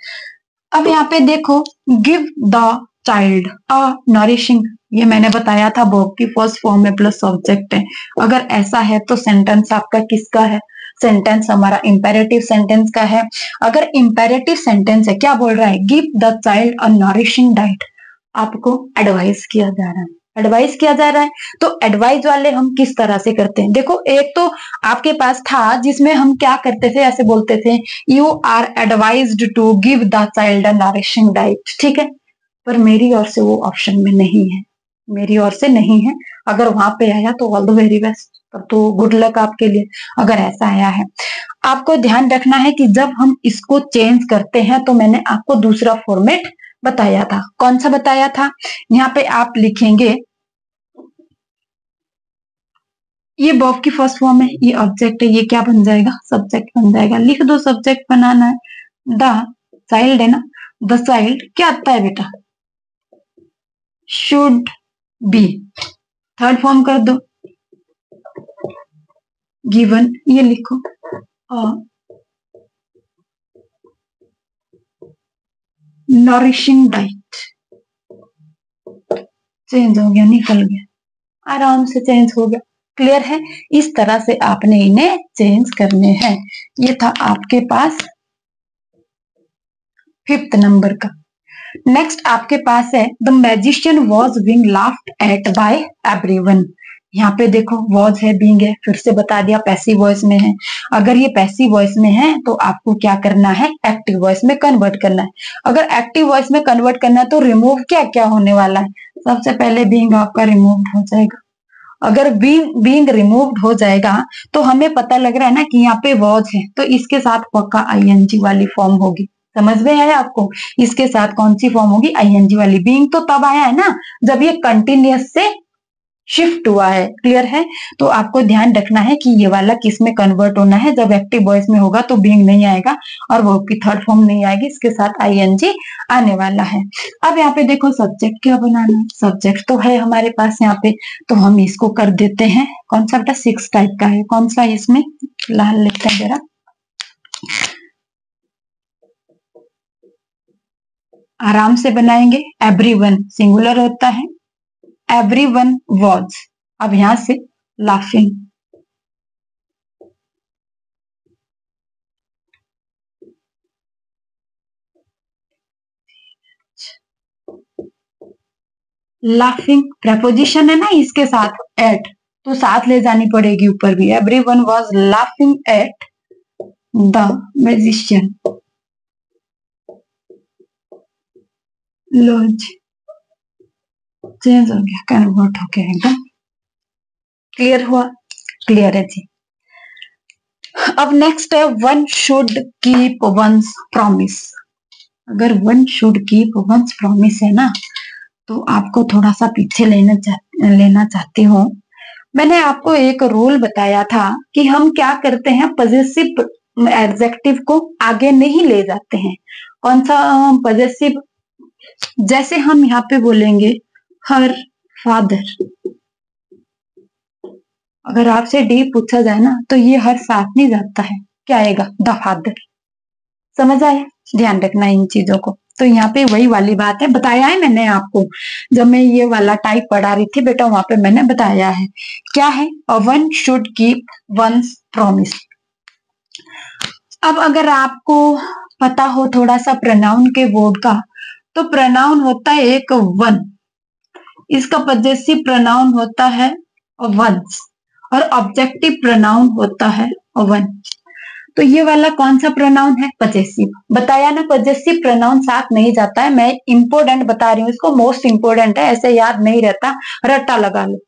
अब यहाँ पे देखो, give the child a nourishing, ये मैंने बताया था वर्ब की फर्स्ट फॉर्म में प्लस सब्जेक्ट है। अगर ऐसा है तो सेंटेंस आपका किसका है, सेंटेंस हमारा इंपेरेटिव सेंटेंस का है। अगर इंपेरेटिव सेंटेंस है, क्या बोल रहा है, give the child a nourishing diet, आपको एडवाइस किया जा रहा है, एडवाइस किया जा रहा है। तो एडवाइस वाले हम किस तरह से करते हैं, देखो एक तो आपके पास था जिसमें हम क्या करते थे, ऐसे बोलते थे you are advised to give the child a nourishing diet, ठीक है, पर मेरी ओर से वो ऑप्शन में नहीं है, मेरी ओर से नहीं है। अगर वहां पे आया तो ऑल द वेरी बेस्ट, तो गुड लक आपके लिए अगर ऐसा आया है। आपको ध्यान रखना है कि जब हम इसको चेंज करते हैं तो मैंने आपको दूसरा फॉर्मेट बताया था, कौन सा बताया था, यहाँ पे आप लिखेंगे, ये वर्ब की फर्स्ट फॉर्म है, ये ऑब्जेक्ट है, ये क्या बन जाएगा, सब्जेक्ट बन जाएगा, लिख दो सब्जेक्ट बनाना है, द चाइल्ड है ना, द चाइल्ड क्या आता है बेटा, शुड बी, थर्ड फॉर्म कर दो, गिवन, ये लिखो, नरिशिंग डाइट, चेंज हो गया, निकल गया, आराम से चेंज हो गया, क्लियर है। इस तरह से आपने इन्हें चेंज करने हैं। ये था आपके पास 5th नंबर का। नेक्स्ट आपके पास है the magician was being laughed at by everyone. यहाँ पे देखो वॉज है, बीइंग है, फिर से बता दिया पैसिव वॉइस में है। अगर ये पैसिव वॉइस में है तो आपको क्या करना है, एक्टिव वॉइस में कन्वर्ट करना है। अगर एक्टिव वॉइस में कन्वर्ट करना है तो रिमूव क्या क्या होने वाला है, सबसे पहले बीइंग आपका रिमूव हो जाएगा। अगर बीइंग रिमूव्ड हो जाएगा तो हमें पता लग रहा है ना कि यहाँ पे वॉज है, तो इसके साथ पक्का आईएनजी वाली फॉर्म होगी, समझ में आया आपको, इसके साथ कौन सी फॉर्म होगी, आईएनजी वाली। बीइंग तो तब आया है ना जब ये कंटिन्यूअस से शिफ्ट हुआ है, क्लियर है। तो आपको ध्यान रखना है कि ये वाला किस में कन्वर्ट होना है, जब एक्टिव वॉइस में होगा तो बीइंग नहीं आएगा और वर्ब की थर्ड फॉर्म नहीं आएगी, इसके साथ आईएनजी आने वाला है। अब यहाँ पे देखो सब्जेक्ट क्या बनाना है, सब्जेक्ट तो है हमारे पास यहाँ पे, तो हम इसको कर देते हैं, कौन सा बेटा, 6 टाइप का है, कौन सा इसमें, लाल लिखते हैं जरा, आराम से बनाएंगे। एवरीवन सिंगुलर होता है, एवरीवन वॉज, अब यहां से लाफिंग, लाफिंग प्रपोजिशन है ना, इसके साथ एट, तो साथ ले जानी पड़ेगी ऊपर भी, everyone was laughing at the magician, लॉज, चेंज हो गया, कन्वर्ट हो गया एकदम, क्लियर हुआ, क्लियर है जी। अब नेक्स्ट है one should keep one's promise. अगर one should keep one's promise है ना, तो आपको थोड़ा सा पीछे लेना चाहती हूँ। मैंने आपको एक रूल बताया था कि हम क्या करते हैं, पॉजेसिव एडजेक्टिव को आगे नहीं ले जाते हैं। कौन सा पॉजेसिव, जैसे हम यहाँ पे बोलेंगे हर फादर, अगर आपसे डी पूछा जाए ना तो ये हर साथ नहीं जाता है, क्या आएगा, द फादर, समझ आया, ध्यान रखना इन चीजों को। तो यहाँ पे वही वाली बात है, बताया है मैंने आपको, जब मैं ये वाला टाइप पढ़ा रही थी बेटा, वहां पे मैंने बताया है क्या है, one should keep one's promise. अब अगर आपको पता हो थोड़ा सा प्रोनाउन के वर्ड का, तो प्रोनाउन होता है एक वन, इसका पॉजेसिव प्रोनाउन होता है वंस, और ऑब्जेक्टिव प्रोनाउन होता है वन। तो ये वाला कौन सा प्रोनाउन है, पॉजेसिव, बताया ना, पॉजेसिव प्रोनाउन साथ नहीं जाता है, मैं इंपोर्टेंट बता रही हूँ, इसको मोस्ट इंपोर्टेंट है, ऐसे याद नहीं रहता, रट्टा लगा लो,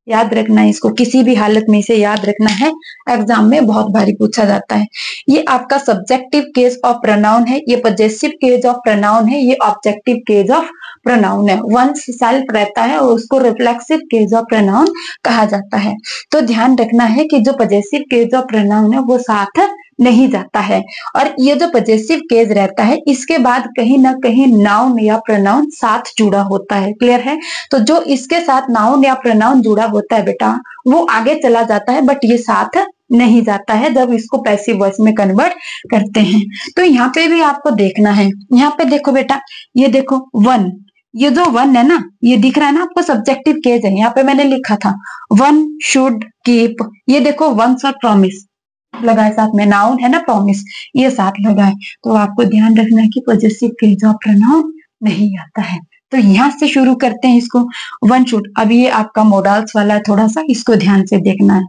याद रखना है इसको, किसी भी हालत में इसे याद रखना है, एग्जाम में बहुत भारी पूछा जाता है। ये आपका सब्जेक्टिव केस ऑफ प्रोनाउन है, ये पॉजेसिव केस ऑफ प्रोनाउन है, ये ऑब्जेक्टिव केस ऑफ प्रोनाउन है। वंस सेल्फ रहता है और उसको रिफ्लेक्सिव केस ऑफ प्रोनाउन कहा जाता है। तो ध्यान रखना है कि जो पॉजेसिव केस ऑफ प्रोनाउन है वो साथ नहीं जाता है, और ये जो पॉजेसिव केस रहता है इसके बाद कहीं ना कहीं नाउन या प्रोनाउन साथ जुड़ा होता है, क्लियर है। तो जो इसके साथ नाउन या प्रोनाउन जुड़ा होता है बेटा, वो आगे चला जाता है, बट ये साथ नहीं जाता है जब इसको पैसिव वॉइस में कन्वर्ट करते हैं। तो यहाँ पे भी आपको देखना है, यहाँ पे देखो बेटा, ये देखो वन, ये जो वन है ना, ये दिख रहा है ना आपको, सब्जेक्टिव केस है, यहाँ पे मैंने लिखा था वन शुड कीप, ये देखो वंस और प्रॉमिस लगाए साथ में, नाउन है ना प्रॉमिस, ये साथ लगाए। तो आपको ध्यान रखना है कि पॉजेसिव केस ऑफ प्रोनाउन नहीं आता है, तो यहां से शुरू करते हैं इसको। वन शुड, अब ये आपका मोडाल्स वाला है, थोड़ा सा इसको ध्यान से देखना है।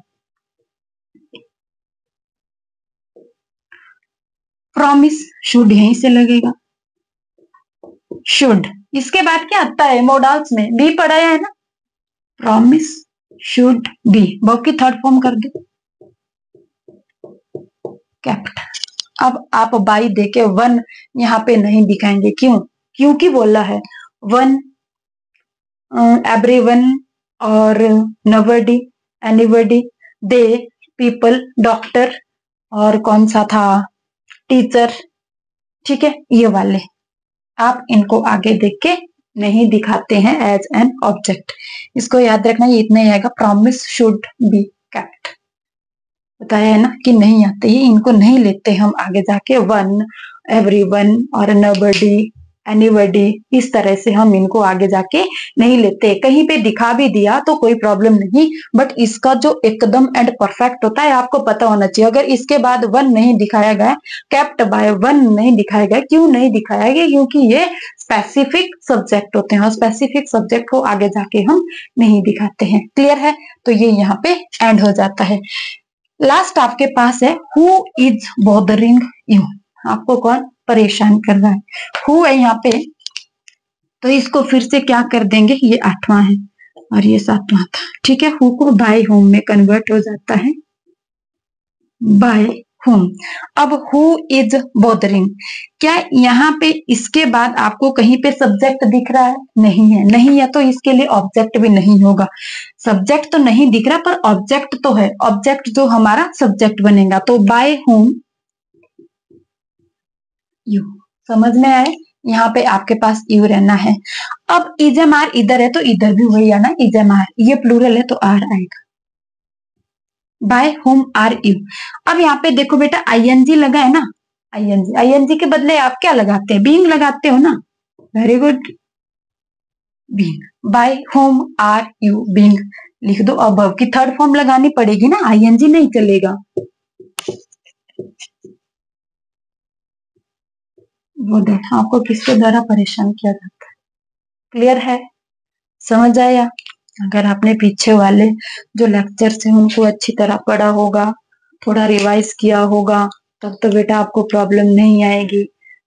प्रॉमिस, शुड यहीं से लगेगा, शुड। इसके बाद क्या आता है मोडाल्स में, बी पढ़ाया है ना, प्रॉमिस शुड बी, वर्ब की थर्ड फॉर्म कर दो, केप्ट। अब आप बाई देके वन यहाँ पे नहीं दिखाएंगे, क्यों? क्योंकि बोला है वन, एवरीवन और नोबडी, एनीबडी, दे, पीपल, डॉक्टर और कौन सा था, टीचर। ठीक है, ये वाले आप इनको आगे देख के नहीं दिखाते हैं एज एन ऑब्जेक्ट। इसको याद रखना, ये इतना ही आएगा, प्रॉमिस शुड बी केप्ट। बताया है ना कि नहीं आते, ये इनको नहीं लेते हम आगे जाके, वन, एवरीवन और नोबडी, एनीबडी, इस तरह से हम इनको आगे जाके नहीं लेते। कहीं पे दिखा भी दिया तो कोई प्रॉब्लम नहीं, बट इसका जो एकदम एंड परफेक्ट होता है आपको पता होना चाहिए। अगर इसके बाद वन नहीं दिखाया गया, केप्ट बाय वन नहीं दिखाया गया, क्यों नहीं दिखाया गया? क्योंकि ये स्पेसिफिक सब्जेक्ट होते हैं और स्पेसिफिक सब्जेक्ट को आगे जाके हम नहीं दिखाते हैं। क्लियर है? तो ये यहाँ पे एंड हो जाता है। लास्ट आपके पास है हु इज बॉदरिंग यू, आपको कौन परेशान कर रहा है, हु है यहाँ पे। तो इसको फिर से क्या कर देंगे, ये 8वां है और ये 7वां था। ठीक है, हु को बाय होम में कन्वर्ट हो जाता है, बाय होम। अब हु इज बॉदरिंग, क्या यहाँ पे इसके बाद आपको कहीं पे सब्जेक्ट दिख रहा है? नहीं है, नहीं है तो इसके लिए ऑब्जेक्ट भी नहीं होगा। सब्जेक्ट तो नहीं दिख रहा पर ऑब्जेक्ट तो है, ऑब्जेक्ट जो हमारा सब्जेक्ट बनेगा। तो बाय होम यू, समझ में आए? यहाँ पे आपके पास यू रहना है। अब इजम आर इधर है तो इधर भी वही आना, इजम आर, ये प्लूरल है तो आर आएगा, बाय होम आर यू। अब यहाँ पे देखो बेटा आईएनजी लगा है ना, आईएनजी, आईएनजी के बदले आप क्या लगाते हैं, बीइंग लगाते हो ना, very good, being. By whom are you being लिख दो। अब verb की थर्ड फॉर्म लगानी पड़ेगी ना, आईएनजी नहीं चलेगा। वो देखा, आपको किसके द्वारा परेशान किया जाता है? क्लियर है? समझ आया? अगर आपने पीछे वाले जो लेक्चर्स हैं उनको अच्छी तरह पढ़ा होगा, थोड़ा रिवाइज किया होगा, तब तो बेटा आपको प्रॉब्लम नहीं आएगी।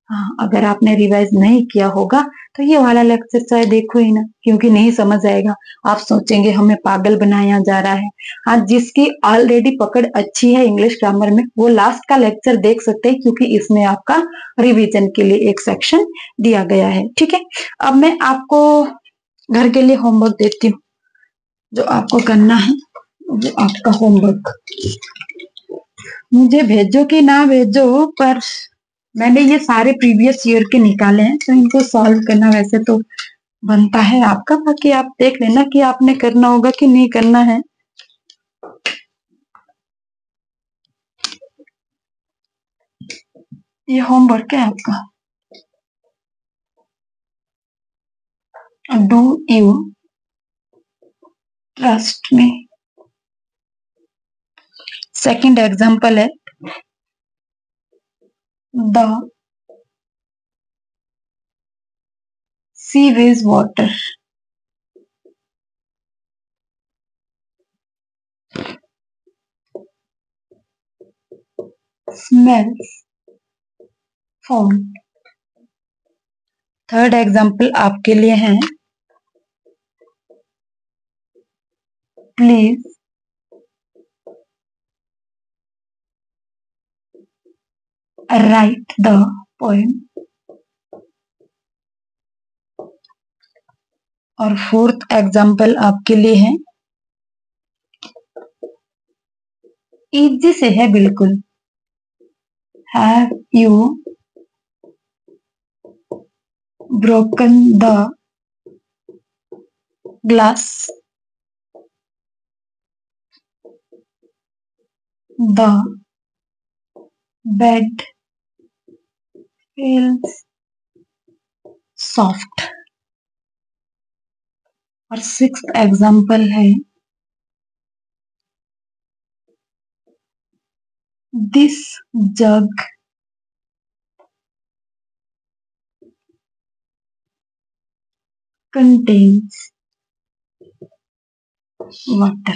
हाँ, अगर आपने रिवाइज नहीं किया होगा तो ये वाला लेक्चर चाहे देखो ही ना, क्योंकि नहीं समझ आएगा। आप सोचेंगे हमें पागल बनाया जा रहा है। हाँ, जिसकी ऑलरेडी पकड़ अच्छी है इंग्लिश ग्रामर में वो लास्ट का लेक्चर देख सकते हैं, क्योंकि इसमें आपका रिवीजन के लिए एक सेक्शन दिया गया है। ठीक है, अब मैं आपको घर के लिए होमवर्क देती हूँ। जो आपको करना है वो आपका होमवर्क, मुझे भेजो कि ना भेजो, पर मैंने ये सारे प्रीवियस ईयर के निकाले हैं तो इनको सॉल्व करना वैसे तो बनता है आपका, बाकी आप देख लेना कि आपने करना होगा कि नहीं करना है। ये होमवर्क है आपका, डू यू ट्रस्ट में। सेकंड एग्जांपल है the sewage water smells found. Third example आपके लिए है प्लीज राइट द पोएम। और फोर्थ एग्जांपल आपके लिए है, इजी से है बिल्कुल, have you broken the glass, the bed feels soft. और सिक्स्थ एग्जांपल है दिस जग कंटेन्स वाटर।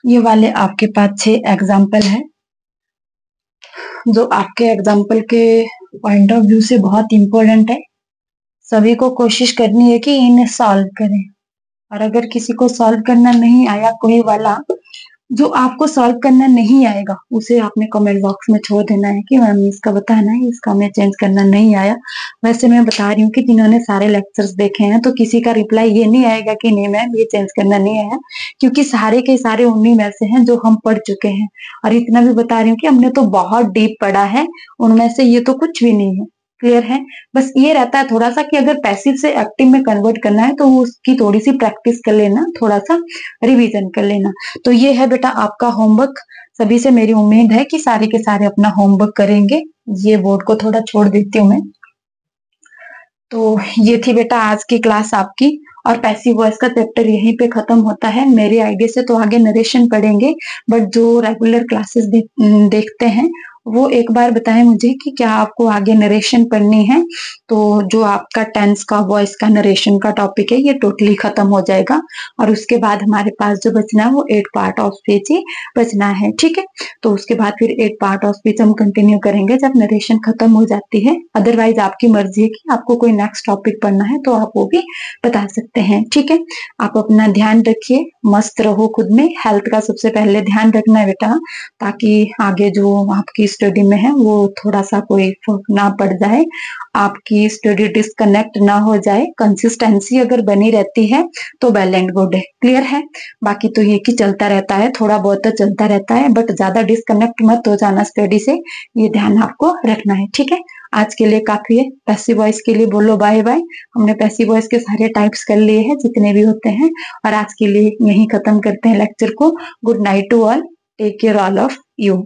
ये वाले आपके पास 6 एग्जाम्पल है जो आपके एग्जाम्पल के पॉइंट ऑफ व्यू से बहुत इंपॉर्टेंट है। सभी को कोशिश करनी है कि इन्हें सॉल्व करें, और अगर किसी को सॉल्व करना नहीं आया, कोई वाला जो आपको सॉल्व करना नहीं आएगा, उसे आपने कमेंट बॉक्स में छोड़ देना है कि मैम इसका बताना है, इसका हमें चेंज करना नहीं आया। वैसे मैं बता रही हूँ कि जिन्होंने सारे लेक्चर्स देखे हैं तो किसी का रिप्लाई ये नहीं आएगा कि नहीं मैम ये चेंज करना नहीं आया, क्योंकि सारे के सारे उन्हीं में से हैं जो हम पढ़ चुके हैं। और इतना भी बता रही हूँ कि हमने तो बहुत डीप पढ़ा है, उनमें से ये तो कुछ भी नहीं है। क्लियर है? बस ये रहता है थोड़ा सा कि अगर पैसिव से एक्टिव में कन्वर्ट करना है तो उसकी थोड़ी सी प्रैक्टिस कर लेना, थोड़ा सा रिवीजन कर लेना। तो ये है बेटा आपका होमवर्क। सभी से मेरी उम्मीद है कि सारे के सारे अपना होमवर्क करेंगे। ये बोर्ड को थोड़ा छोड़ देती हूँ मैं। तो ये थी बेटा आज की क्लास आपकी, और पैसिव वॉइस का चैप्टर यहीं पे खत्म होता है। मेरे आइडिया से तो आगे नरेशन पढ़ेंगे, बट जो रेगुलर क्लासेस देखते हैं वो एक बार बताएं मुझे कि क्या आपको आगे नरेशन पढ़नी है। तो जो आपका टेंस का वॉइस का नरेशन का टॉपिक है ये टोटली खत्म हो जाएगा, और उसके बाद हमारे पास जो बचना है वो 8 पार्ट ऑफ स्पीच ही बचना है। ठीक है, तो उसके बाद फिर 8 पार्ट ऑफ स्पीच हम कंटिन्यू करेंगे जब नरेशन खत्म हो जाती है। अदरवाइज आपकी मर्जी है कि आपको कोई नेक्स्ट टॉपिक पढ़ना है तो आप वो भी बता सकते हैं। ठीक है, आप अपना ध्यान रखिए, मस्त रहो, खुद में हेल्थ का सबसे पहले ध्यान रखना है बेटा, ताकि आगे जो आपकी स्टडी में है वो थोड़ा सा कोई फर्क ना पड़ जाए, आपकी स्टडी डिस्कनेक्ट ना हो जाए। कंसिस्टेंसी अगर बनी रहती है तो वेल एंड गुड है। क्लियर है? बाकी तो ये कि चलता रहता है, थोड़ा बहुत तो चलता रहता है, बट ज्यादा डिस्कनेक्ट मत हो जाना स्टडी से, ये ध्यान आपको रखना है। ठीक है, आज के लिए काफी है। पैसिव वॉइस के लिए बोलो बाय बाय। हमने पैसिव वॉइस के सारे टाइप्स कर लिए हैं जितने भी होते हैं, और आज के लिए यही खत्म करते हैं लेक्चर को। Good night to all, take care all of you.